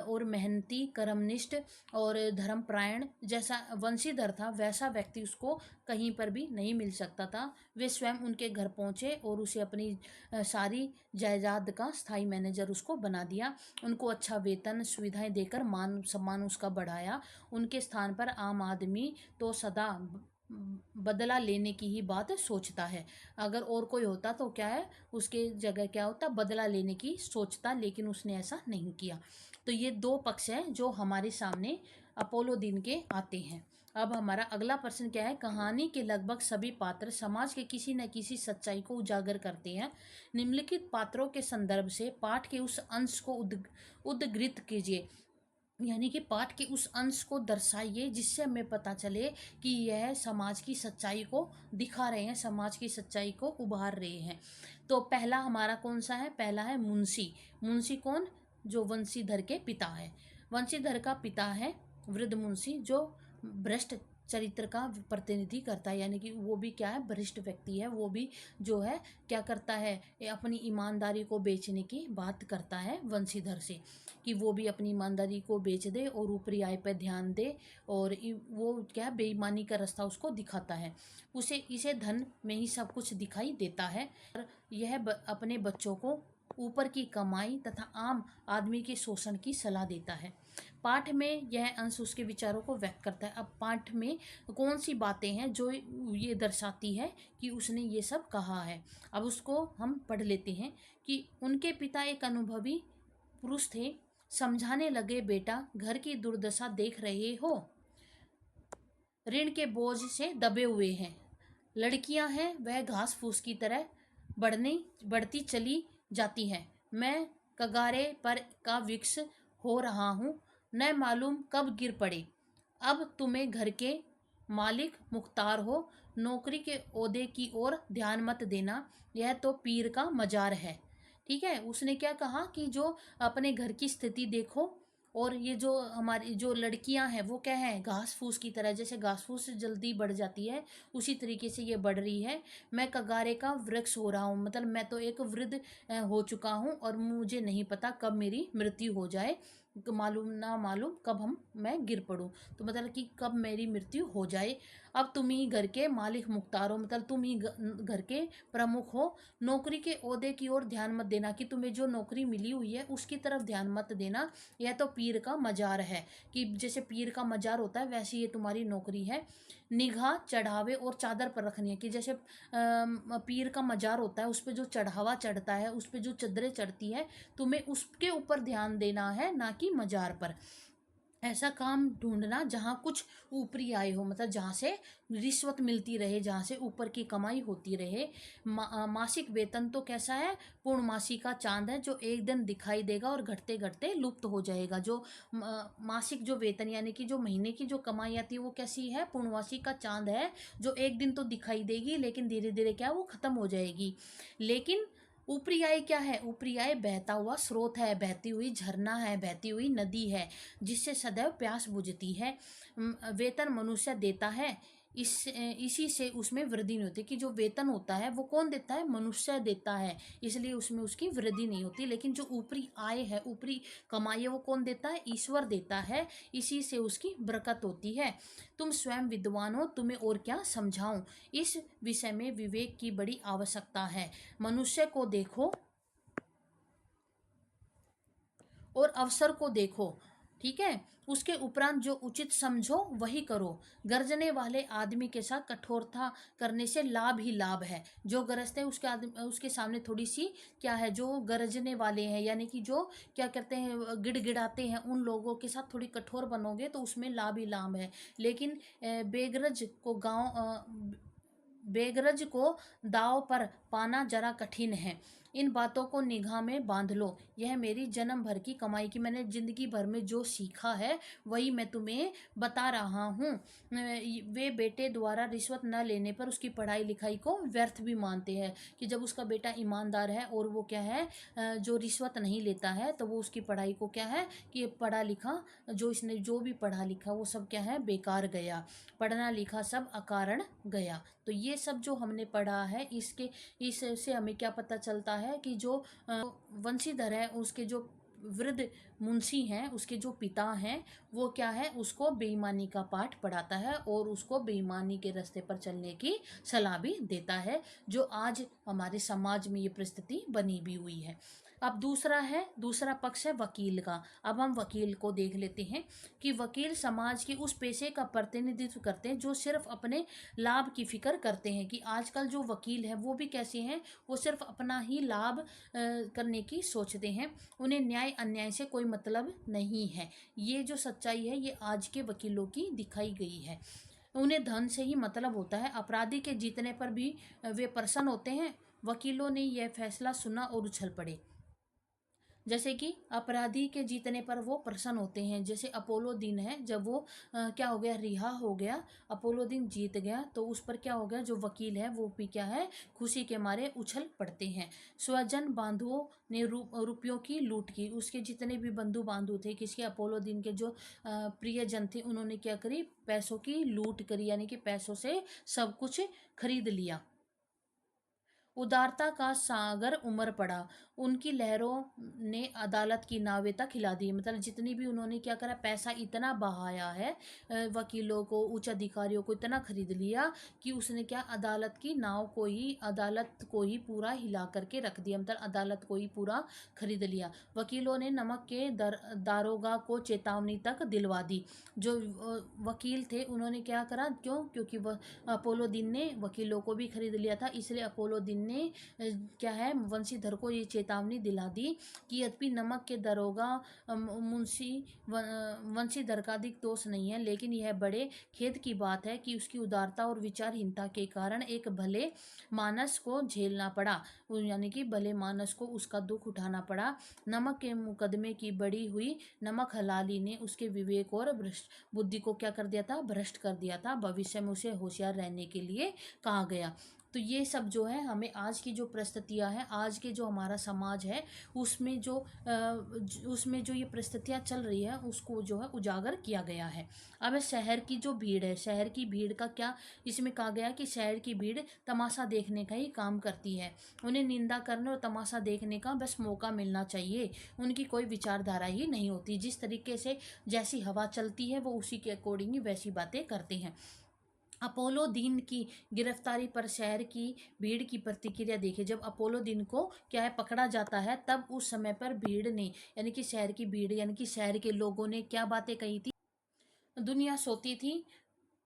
और मेहनती, कर्मनिष्ठ और धर्मपरायण जैसा वंशीधर था, वैसा व्यक्ति उसको कहीं पर भी नहीं मिल सकता था। वे स्वयं उनके घर पहुंचे और उसे अपनी सारी जायदाद का स्थायी मैनेजर उसको बना दिया। उनको अच्छा वेतन, सुविधाएं देकर मान सम्मान उसका बढ़ाया। उनके स्थान पर आम आदमी तो सदा बदला लेने की ही बात सोचता है। अगर और कोई होता तो क्या है, उसके जगह क्या होता, बदला लेने की सोचता, लेकिन उसने ऐसा नहीं किया। तो ये दो पक्ष हैं जो हमारे सामने अपोलो दीन के आते हैं। अब हमारा अगला प्रश्न क्या है, कहानी के लगभग सभी पात्र समाज के किसी न किसी सच्चाई को उजागर करते हैं। निम्नलिखित पात्रों के संदर्भ से पाठ के उस अंश को उद्धृत कीजिए। यानी कि पाठ के उस अंश को दर्शाइए जिससे हमें पता चले कि यह समाज की सच्चाई को दिखा रहे हैं, समाज की सच्चाई को उभार रहे हैं। तो पहला हमारा कौन सा है? पहला है मुंशी। मुंशी कौन? जो वंशीधर के पिता है। वंशीधर का पिता है वृद्ध मुंशी, जो भ्रष्ट चरित्र का प्रतिनिधि करता है, यानी कि वो भी क्या है? वरिष्ठ व्यक्ति है। वो भी जो है क्या करता है? अपनी ईमानदारी को बेचने की बात करता है वंशीधर से, कि वो भी अपनी ईमानदारी को बेच दे और ऊपरी आय पर ध्यान दे, और वो क्या है? बेईमानी का रास्ता उसको दिखाता है। इसे धन में ही सब कुछ दिखाई देता है। और यह अपने बच्चों को ऊपर की कमाई तथा आम आदमी के शोषण की सलाह देता है। पाठ में यह अंश उसके विचारों को व्यक्त करता है। अब पाठ में कौन सी बातें हैं जो ये दर्शाती है कि उसने ये सब कहा है? अब उसको हम पढ़ लेते हैं कि उनके पिता एक अनुभवी पुरुष थे। समझाने लगे, बेटा घर की दुर्दशा देख रहे हो, ऋण के बोझ से दबे हुए हैं। लड़कियां हैं वह घास फूस की तरह बढ़ती चली जाती हैं। मैं कगारे पर का वृक्ष हो रहा हूँ, न मालूम कब गिर पड़े। अब तुम्हें घर के मालिक मुख्तार हो, नौकरी के ओहदे की ओर ध्यान मत देना, यह तो पीर का मजार है। ठीक है, उसने क्या कहा कि जो अपने घर की स्थिति देखो, और ये जो हमारी जो लड़कियां हैं वो क्या है? घास फूस की तरह, जैसे घास फूस जल्दी बढ़ जाती है उसी तरीके से ये बढ़ रही है। मैं कगारे का वृक्ष हो रहा हूँ, मतलब मैं तो एक वृद्ध हो चुका हूँ और मुझे नहीं पता कब मेरी मृत्यु हो जाए, मालूम ना मालूम कब मैं गिर पड़ूं, तो मतलब कि कब मेरी मृत्यु हो जाए। अब तुम ही घर के मालिक मुख्तार हो, मतलब तुम ही घर के प्रमुख हो। नौकरी के ओहदे की ओर ध्यान मत देना, कि तुम्हें जो नौकरी मिली हुई है उसकी तरफ ध्यान मत देना, यह तो पीर का मजार है। कि जैसे पीर का मजार होता है वैसे ये तुम्हारी नौकरी है। निगाह चढ़ावे और चादर पर रखनी है, कि जैसे पीर का मजार होता है उस पर जो चढ़ावा चढ़ता है, उस पर जो चादरें चढ़ती है, तुम्हें उसके ऊपर ध्यान देना है, ना कि मजार पर। ऐसा काम ढूंढना जहाँ कुछ ऊपरी आय हो, मतलब जहाँ से रिश्वत मिलती रहे, जहाँ से ऊपर की कमाई होती रहे। मासिक वेतन तो कैसा है? पूर्णमासी का चांद है, जो एक दिन दिखाई देगा और घटते घटते लुप्त हो जाएगा। जो मासिक जो वेतन यानी कि जो महीने की जो कमाई आती है वो कैसी है? पूर्णमासी का चांद है, जो एक दिन तो दिखाई देगी लेकिन धीरे धीरे क्या वो खत्म हो जाएगी। लेकिन ऊपरी आय क्या है? ऊपरी आय बहता हुआ स्रोत है, बहती हुई झरना है, बहती हुई नदी है, जिससे सदैव प्यास बुझती है। वेतन मनुष्य देता है, इसी से उसमें वृद्धि नहीं होती। कि जो वेतन होता है वो कौन देता है? मनुष्य देता है, इसलिए उसमें उसकी वृद्धि नहीं होती। लेकिन जो ऊपरी आय है, ऊपरी कमाई है, वो कौन देता है? ईश्वर देता है, इसी से उसकी बरकत होती है। तुम स्वयं विद्वान हो, तुम्हें और क्या समझाऊं? इस विषय में विवेक की बड़ी आवश्यकता है। मनुष्य को देखो और अवसर को देखो, ठीक है, उसके उपरांत जो उचित समझो वही करो। गरजने वाले आदमी के साथ कठोरता करने से लाभ ही लाभ है। जो गरजते हैं उसके सामने थोड़ी सी क्या है? जो गरजने वाले हैं, यानी कि जो क्या करते हैं, गिड़गिड़ाते हैं, उन लोगों के साथ थोड़ी कठोर बनोगे तो उसमें लाभ ही लाभ है। लेकिन बेगरज को दाव पर पाना जरा कठिन है। इन बातों को निगाह में बांध लो। यह मेरी जन्म भर की कमाई, की मैंने जिंदगी भर में जो सीखा है वही मैं तुम्हें बता रहा हूँ। वे बेटे द्वारा रिश्वत न लेने पर उसकी पढ़ाई लिखाई को व्यर्थ भी मानते हैं। कि जब उसका बेटा ईमानदार है और वो क्या है, जो रिश्वत नहीं लेता है, तो वो उसकी पढ़ाई को क्या है कि पढ़ा लिखा, जो इसने जो भी पढ़ा लिखा वो सब क्या है? बेकार गया। पढ़ना लिखा सब अकारण गया। तो ये सब जो हमने पढ़ा है, इससे हमें क्या पता चलता है कि जो वंशीधर है, उसके जो वृद्ध मुंशी हैं, उसके जो पिता हैं, वो क्या है? उसको बेईमानी का पाठ पढ़ाता है और उसको बेईमानी के रास्ते पर चलने की सलाह भी देता है, जो आज हमारे समाज में ये परिस्थिति बनी भी हुई है। अब दूसरा पक्ष है वकील का। अब हम वकील को देख लेते हैं कि वकील समाज के उस पेशे का प्रतिनिधित्व करते हैं जो सिर्फ अपने लाभ की फिक्र करते हैं। कि आजकल जो वकील हैं वो भी कैसे हैं? वो सिर्फ अपना ही लाभ करने की सोचते हैं। उन्हें न्याय अन्याय से कोई मतलब नहीं है। ये जो सच्चाई है ये आज के वकीलों की दिखाई गई है। उन्हें धन से ही मतलब होता है। अपराधी के जीतने पर भी वे प्रसन्न होते हैं। वकीलों ने यह फैसला सुना और उछल पड़े। जैसे कि अपराधी के जीतने पर वो प्रसन्न होते हैं। जैसे अपोलो दिन है, जब वो क्या हो गया, रिहा हो गया, अपोलो दिन जीत गया, तो उस पर क्या हो गया, जो वकील है वो भी क्या है, खुशी के मारे उछल पड़ते हैं। स्वजन बांधुओं ने रुपयों की लूट की। उसके जितने भी बंधु बांधु थे, किसके, अपोलो दिन के जो प्रियजन थे, उन्होंने क्या करी, पैसों की लूट करी, यानी कि पैसों से सब कुछ खरीद लिया। उदारता का सागर उमड़ पड़ा। उनकी लहरों ने अदालत की नावें तक हिला दी। मतलब जितनी भी उन्होंने क्या करा, पैसा इतना बहाया है, वकीलों को, उच्च अधिकारियों को इतना खरीद लिया कि उसने क्या, अदालत की नाव को ही, अदालत को ही पूरा हिला करके रख दिया। मतलब अदालत को ही पूरा खरीद लिया। वकीलों ने नमक के दारोगा को चेतावनी तक दिलवा दी। जो वकील थे, उन्होंने क्या करा, क्यों, क्योंकि वह अपोलो दिन ने वकीलों को भी खरीद लिया था, इसलिए अपोलो दिन ने क्या है, वंशीधर को ये चेतावनी दिला दी कि यद्यपि नमक के दरोगा मुंशी वंशीधर का अधिक दोष नहीं है, लेकिन यह बड़े खेद की बात है कि उसकी उदारता और विचारहीनता के कारण एक भले मानस को झेलना पड़ा, यानी कि भले मानस को उसका दुख उठाना पड़ा। नमक के मुकदमे की बड़ी हुई नमक हलाली ने उसके विवेक और बुद्धि को क्या कर दिया था, भ्रष्ट कर दिया था। भविष्य में उसे होशियार रहने के लिए कहा गया। तो ये सब जो है, हमें आज की जो परिस्थितियां हैं, आज के जो हमारा समाज है, उसमें जो ये परिस्थितियां चल रही है, उसको जो है उजागर किया गया है। अब शहर की जो भीड़ है, शहर की भीड़ का क्या इसमें कहा गया कि शहर की भीड़ तमाशा देखने का ही काम करती है। उन्हें निंदा करने और तमाशा देखने का बस मौका मिलना चाहिए। उनकी कोई विचारधारा ही नहीं होती। जिस तरीके से जैसी हवा चलती है, वो उसी के अकॉर्डिंग ही वैसी बातें करते हैं। अपोलो दीन की गिरफ्तारी पर शहर की भीड़ की प्रतिक्रिया देखिए। जब अपोलो दीन को क्या है, पकड़ा जाता है, तब उस समय पर भीड़ ने, यानी कि शहर की भीड़, यानी कि शहर के लोगों ने क्या बातें कही थी, दुनिया सोती थी,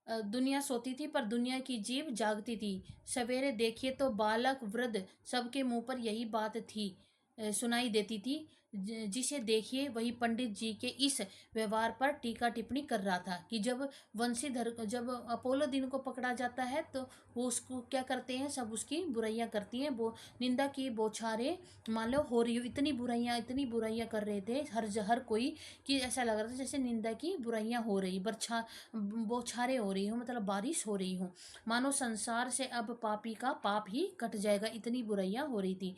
दुनिया सोती थी पर दुनिया की जीभ जागती थी। सवेरे देखिए तो बालक वृद्ध सबके मुंह पर यही बात थी, सुनाई देती थी। जिसे देखिए वही पंडित जी के इस व्यवहार पर टीका टिप्पणी कर रहा था कि जब अपोलो दिन को पकड़ा जाता है, तो वो उसको क्या करते हैं, सब उसकी बुराइयां करती हैं, वो निंदा की बौछारें मान लो हो रही हो, इतनी बुराइयां कर रहे थे हर कोई, कि ऐसा लग रहा था जैसे निंदा की बुराइयां हो रही, बौछारें हो रही हो, मतलब बारिश हो रही हो, मानो संसार से अब पापी का पाप ही कट जाएगा, इतनी बुराइयां हो रही थी।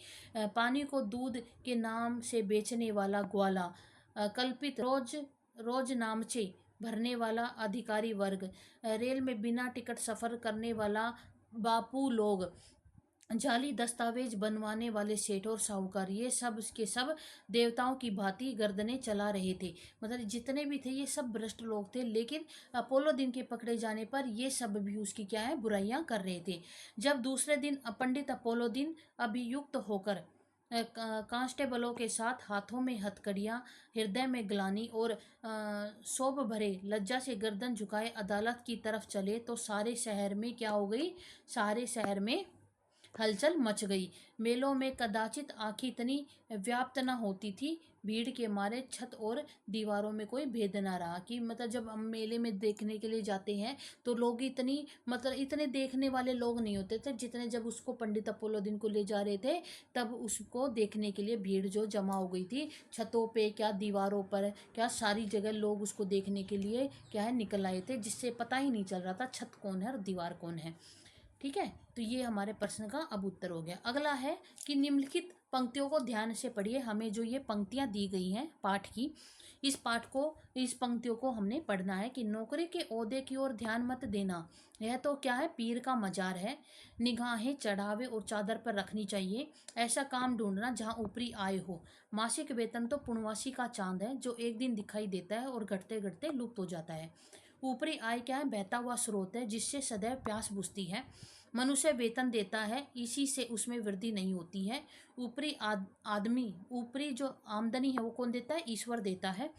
पानी को दूध के नाम से बेचने वाला ग्वाला, कल्पित रोज रोज नामचे भरने वाला अधिकारी वर्ग, रेल में बिना टिकट सफर करने वाला बापू लोग, जाली दस्तावेज बनवाने वाले सेठ और साहूकार, ये सब के सब देवताओं की भांति गर्दनें चला रहे थे। मतलब जितने भी थे ये सब भ्रष्ट लोग थे, लेकिन अपोलो दिन के पकड़े जाने पर ये सब भी उसकी क्या है, बुराइयां कर रहे थे। जब दूसरे दिन पंडित अपोलो दिन अभियुक्त होकर कांस्टेबलों के साथ हाथों में हथकड़ियां, हृदय में ग्लानि और शोभ भरे लज्जा से गर्दन झुकाए अदालत की तरफ चले, तो सारे शहर में क्या हो गई, सारे शहर में हलचल मच गई। मेलों में कदाचित आंखें इतनी व्याप्त न होती थी, भीड़ के मारे छत और दीवारों में कोई भेद न रहा। कि मतलब जब हम मेले में देखने के लिए जाते हैं, तो लोग इतनी, मतलब इतने देखने वाले लोग नहीं होते थे जितने जब उसको पंडित अपोलो दिन को ले जा रहे थे, तब उसको देखने के लिए भीड़ जो जमा हो गई थी, छतों पे क्या, दीवारों पर क्या, सारी जगह लोग उसको देखने के लिए क्या है, निकल आए थे, जिससे पता ही नहीं चल रहा था छत कौन है और दीवार कौन है। ठीक है, तो ये हमारे प्रश्न का अब उत्तर हो गया। अगला है कि निम्नलिखित पंक्तियों को ध्यान से पढ़िए। हमें जो ये पंक्तियां दी गई हैं पाठ की, इस पंक्तियों को हमने पढ़ना है कि नौकरी के ओहदे की ओर ध्यान मत देना, यह तो क्या है, पीर का मजार है। निगाहें चढ़ावे और चादर पर रखनी चाहिए। ऐसा काम ढूंढना जहाँ ऊपरी आय हो। मासिक वेतन तो पूर्णवासी का चांद है, जो एक दिन दिखाई देता है और घटते घटते लुप्त हो जाता है। ऊपरी आय क्या है, बहता हुआ स्रोत है जिससे सदैव प्यास बुझती है। मनुष्य वेतन देता है, इसी से उसमें वृद्धि नहीं होती है। आदमी ऊपरी जो आमदनी है वो कौन देता है, ईश्वर देता है,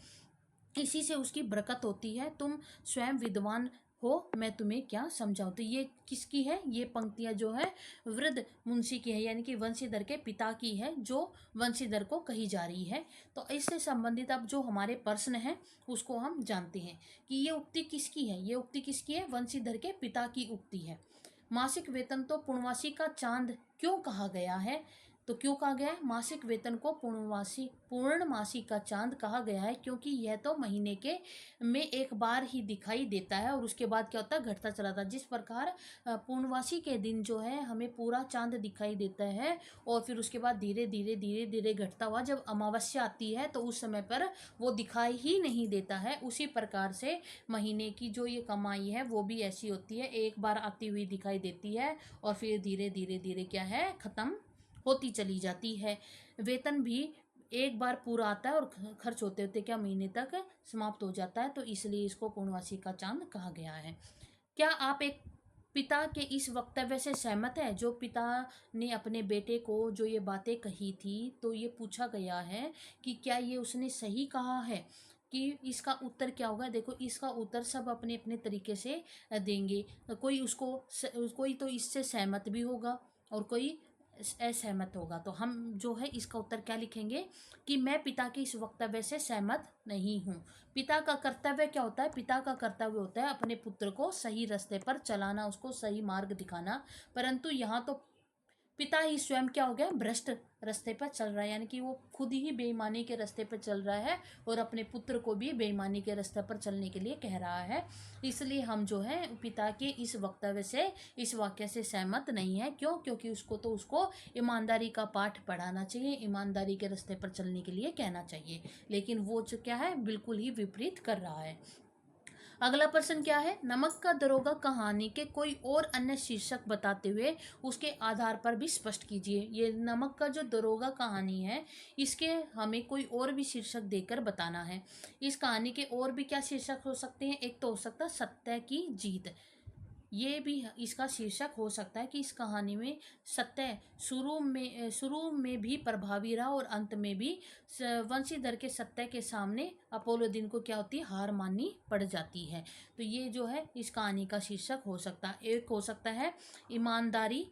इसी से उसकी बरकत होती है। तुम स्वयं विद्वान हो, मैं तुम्हें क्या समझाऊं। तो ये किसकी है, ये पंक्तियां जो है वृद्ध मुंशी की है, यानी कि वंशीधर के पिता की है, जो वंशीधर को कही जा रही है। तो इससे संबंधित अब जो हमारे प्रश्न है उसको हम जानते हैं कि ये उक्ति किसकी है। ये उक्ति किसकी है, वंशीधर के पिता की उक्ति है। मासिक वेतन तो पूर्णवासी का चांद क्यों कहा गया है, तो क्यों कहा गया है? मासिक वेतन को पूर्णमासी का चांद कहा गया है क्योंकि यह तो महीने के में एक बार ही दिखाई देता है और उसके बाद क्या होता है, घटता चला था। जिस प्रकार पूर्णमासी के दिन जो है हमें पूरा चांद दिखाई देता है और फिर उसके बाद धीरे धीरे धीरे धीरे घटता हुआ जब अमावस्या आती है तो उस समय पर वो दिखाई ही नहीं देता है, उसी प्रकार से महीने की जो ये कमाई है वो भी ऐसी होती है, एक बार आती हुई दिखाई देती है और फिर धीरे धीरे धीरे क्या है, खत्म होती चली जाती है। वेतन भी एक बार पूरा आता है और खर्च होते होते क्या महीने तक समाप्त हो जाता है, तो इसलिए इसको पूर्णवासी का चांद कहा गया है। क्या आप एक पिता के इस वक्तव्य से सहमत है? जो पिता ने अपने बेटे को जो ये बातें कही थी, तो ये पूछा गया है कि क्या ये उसने सही कहा है, कि इसका उत्तर क्या होगा? देखो, इसका उत्तर सब अपने अपने तरीके से देंगे। कोई तो इससे सहमत भी होगा और कोई असहमत होगा। तो हम जो है इसका उत्तर क्या लिखेंगे कि मैं पिता के इस वक्तव्य से सहमत नहीं हूँ। पिता का कर्तव्य क्या होता है? पिता का कर्तव्य होता है अपने पुत्र को सही रास्ते पर चलाना, उसको सही मार्ग दिखाना। परंतु यहाँ तो पिता ही स्वयं क्या हो गया, भ्रष्ट रास्ते पर चल रहा है, यानी कि वो खुद ही बेईमानी के रास्ते पर चल रहा है और अपने पुत्र को भी बेईमानी के रास्ते पर चलने के लिए कह रहा है। इसलिए हम जो है पिता के इस वक्तव्य से, इस वाक्य से सहमत नहीं है। क्यों? क्योंकि उसको ईमानदारी का पाठ पढ़ाना चाहिए, ईमानदारी के रास्ते पर चलने के लिए कहना चाहिए, लेकिन वो जो क्या है, बिल्कुल ही विपरीत कर रहा है। अगला प्रश्न क्या है? नमक का दरोगा कहानी के कोई और अन्य शीर्षक बताते हुए उसके आधार पर भी स्पष्ट कीजिए। ये नमक का जो दरोगा कहानी है, इसके हमें कोई और भी शीर्षक देकर बताना है। इस कहानी के और भी क्या शीर्षक हो सकते हैं? एक तो हो सकता है सत्य की जीत, ये भी इसका शीर्षक हो सकता है कि इस कहानी में सत्य शुरू में भी प्रभावी रहा और अंत में भी वंशीधर के सत्य के सामने अपोलो दिन को क्या होती है, हार माननी पड़ जाती है। तो ये जो है इस कहानी का शीर्षक हो सकता है। एक हो सकता है ईमानदारी,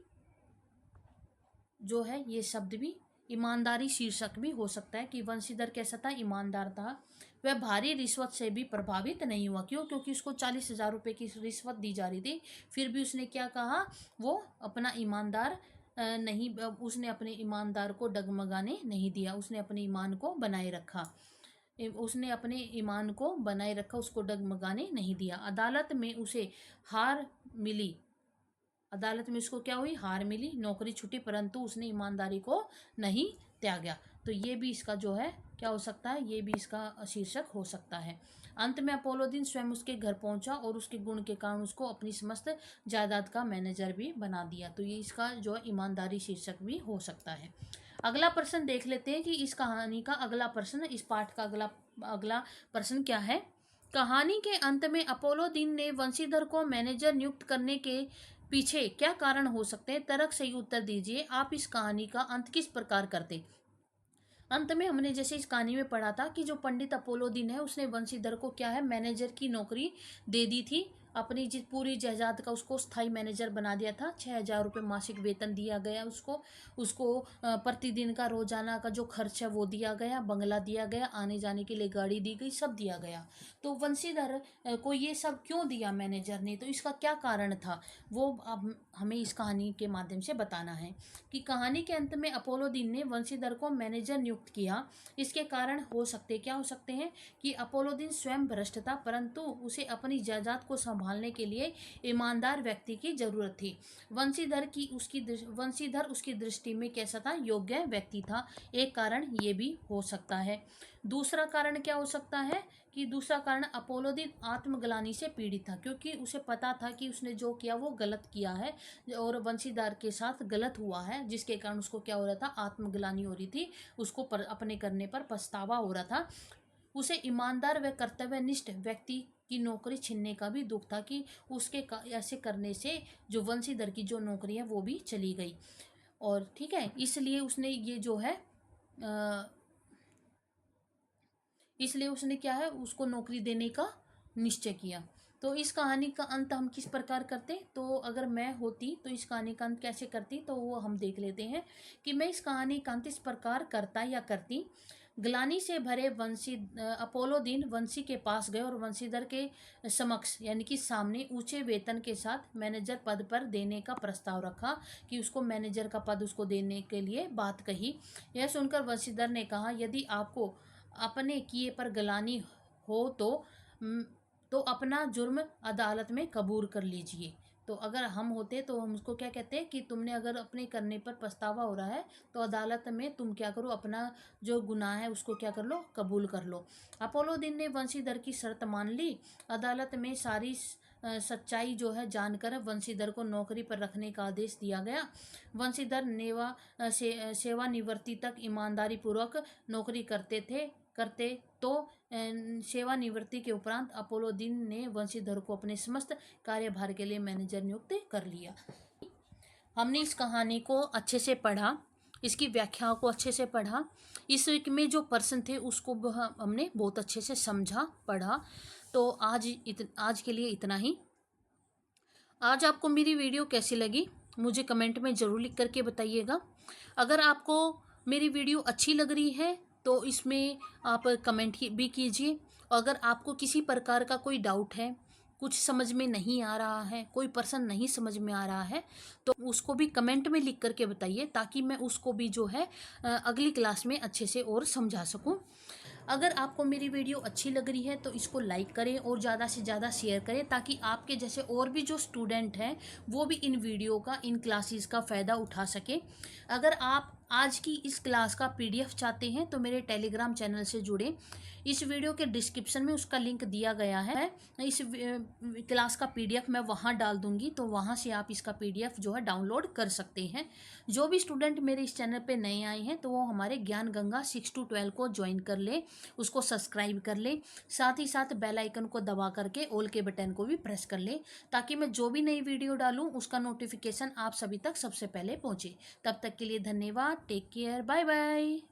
जो है ये शब्द भी ईमानदारी शीर्षक भी हो सकता है कि वंशीधर कैसा था, ईमानदार था। वह भारी रिश्वत से भी प्रभावित नहीं हुआ। क्यों? क्योंकि उसको 40,000 रुपये की रिश्वत दी जा रही थी, फिर भी उसने क्या कहा, वो अपना ईमानदार नहीं, उसने अपने ईमानदार को डगमगाने नहीं दिया, उसने अपने ईमान को बनाए रखा। उसको डगमगाने नहीं दिया। अदालत में उसको क्या हुई, हार मिली, नौकरी छूटी, परंतु उसने ईमानदारी को नहीं त्यागा। तो ये भी इसका जो है क्या हो सकता है, ये भी इसका शीर्षक हो सकता है। अंत में अपोलो दिन स्वयं उसके घर पहुंचा और उसके गुण के कारण उसको अपनी समस्त जायदाद का मैनेजर भी बना दिया। तो ये इसका जो है ईमानदारी शीर्षक भी हो सकता है। अगला प्रश्न देख लेते हैं कि इस कहानी का अगला प्रश्न, इस पाठ का अगला अगला प्रश्न क्या है। कहानी के अंत में अपोलो दिन ने वंशीधर को मैनेजर नियुक्त करने के पीछे क्या कारण हो सकते हैं? तर्क सही उत्तर दीजिए। आप इस कहानी का अंत किस प्रकार करते? अंत में हमने जैसे इस कहानी में पढ़ा था कि जो पंडित अपोलो दिन है उसने वंशीधर को क्या है, मैनेजर की नौकरी दे दी थी। अपनी जिस पूरी जायदाद का उसको स्थायी मैनेजर बना दिया था। 6,000 रुपये मासिक वेतन दिया गया उसको। उसको प्रतिदिन का रोजाना का जो खर्च है वो दिया गया, बंगला दिया गया, आने जाने के लिए गाड़ी दी गई, सब दिया गया। तो वंशीधर को ये सब क्यों दिया मैनेजर ने, तो इसका क्या कारण था, वो अब हमें इस कहानी के माध्यम से बताना है। कि कहानी के अंत में अपोलो दिन ने वंशीधर को मैनेजर नियुक्त किया। इसके कारण क्या हो सकते हैं कि अपोलो दिन स्वयं भ्रष्ट था, परंतु उसे अपनी जायदाद को संभालने के लिए ईमानदार व्यक्ति की जरूरत थी। वंशीधर उसकी दृष्टि में कैसा था, योग्य व्यक्ति था। एक कारण ये भी हो सकता है। दूसरा कारण क्या हो सकता है कि दूसरा कारण अपोलो दिन आत्मग्लानि से पीड़ित था, क्योंकि उसे पता था कि उसने जो किया वो गलत किया है और वंशीधर के साथ गलत हुआ है, जिसके कारण उसको क्या हो रहा था, आत्मग्लानि हो रही थी। उसको अपने करने पर पछतावा हो रहा था। उसे ईमानदार व कर्तव्यनिष्ठ व्यक्ति की नौकरी छीनने का भी दुख था कि ऐसे करने से जो वंशीधर की जो नौकरी है वो भी चली गई। और ठीक है, इसलिए उसने क्या है, उसको नौकरी देने का निश्चय किया। तो इस कहानी का अंत हम किस प्रकार करते, तो अगर मैं होती तो इस कहानी का अंत कैसे करती, तो वो हम देख लेते हैं कि मैं इस कहानी का अंत इस प्रकार करता या करती। ग्लानि से भरे अपोलो दीन वंशी के पास गए और वंशीधर के समक्ष यानी कि सामने ऊंचे वेतन के साथ मैनेजर पद पर देने का प्रस्ताव रखा, कि उसको मैनेजर का पद उसको देने के लिए बात कही। यह सुनकर वंशीधर ने कहा, यदि आपको अपने किए पर ग्लानि हो तो अपना जुर्म अदालत में कबूल कर लीजिए। तो अगर हम होते तो हम उसको क्या कहते हैं कि तुमने अगर अपने करने पर पछतावा हो रहा है तो अदालत में तुम क्या करो, अपना जो गुनाह है उसको क्या कर लो, कबूल कर लो। अपोलोदीन ने वंशीधर की शर्त मान ली। अदालत में सारी सच्चाई जो है जानकर वंशीधर को नौकरी पर रखने का आदेश दिया गया। वंशीधर सेवानिवृत्ति तक ईमानदारी पूर्वक नौकरी करते तो सेवानिवृत्ति के उपरांत अपोलोदीन ने वंशीधर को अपने समस्त कार्यभार के लिए मैनेजर नियुक्त कर लिया। हमने इस कहानी को अच्छे से पढ़ा, इसकी व्याख्याओं को अच्छे से पढ़ा, इस वीक में जो पर्सन थे उसको हमने बहुत अच्छे से समझा, पढ़ा। तो आज के लिए इतना ही। आज आपको मेरी वीडियो कैसी लगी मुझे कमेंट में ज़रूर लिख करके बताइएगा। अगर आपको मेरी वीडियो अच्छी लग रही है तो इसमें आप कमेंट भी कीजिए। अगर आपको किसी प्रकार का कोई डाउट है, कुछ समझ में नहीं आ रहा है, कोई पर्सन नहीं समझ में आ रहा है, तो उसको भी कमेंट में लिख करके बताइए, ताकि मैं उसको भी जो है अगली क्लास में अच्छे से और समझा सकूं। अगर आपको मेरी वीडियो अच्छी लग रही है तो इसको लाइक करें और ज़्यादा से ज़्यादा शेयर करें, ताकि आपके जैसे और भी जो स्टूडेंट हैं वो भी इन वीडियो का, इन क्लासेस का फ़ायदा उठा सके। अगर आप आज की इस क्लास का PDF चाहते हैं तो मेरे टेलीग्राम चैनल से जुड़े। इस वीडियो के डिस्क्रिप्शन में उसका लिंक दिया गया है। इस क्लास का PDF मैं वहाँ डाल दूँगी, तो वहाँ से आप इसका PDF जो है डाउनलोड कर सकते हैं। जो भी स्टूडेंट मेरे इस चैनल पे नए आए हैं तो वो हमारे ज्ञान गंगा 6 to 12 को ज्वाइन कर ले, उसको सब्सक्राइब कर ले, साथ ही साथ बेल आइकन को दबा करके ऑल के बटन को भी प्रेस कर ले, ताकि मैं जो भी नई वीडियो डालूँ उसका नोटिफिकेशन आप सभी तक सबसे पहले पहुँचे। तब तक के लिए धन्यवाद। Take care, bye bye.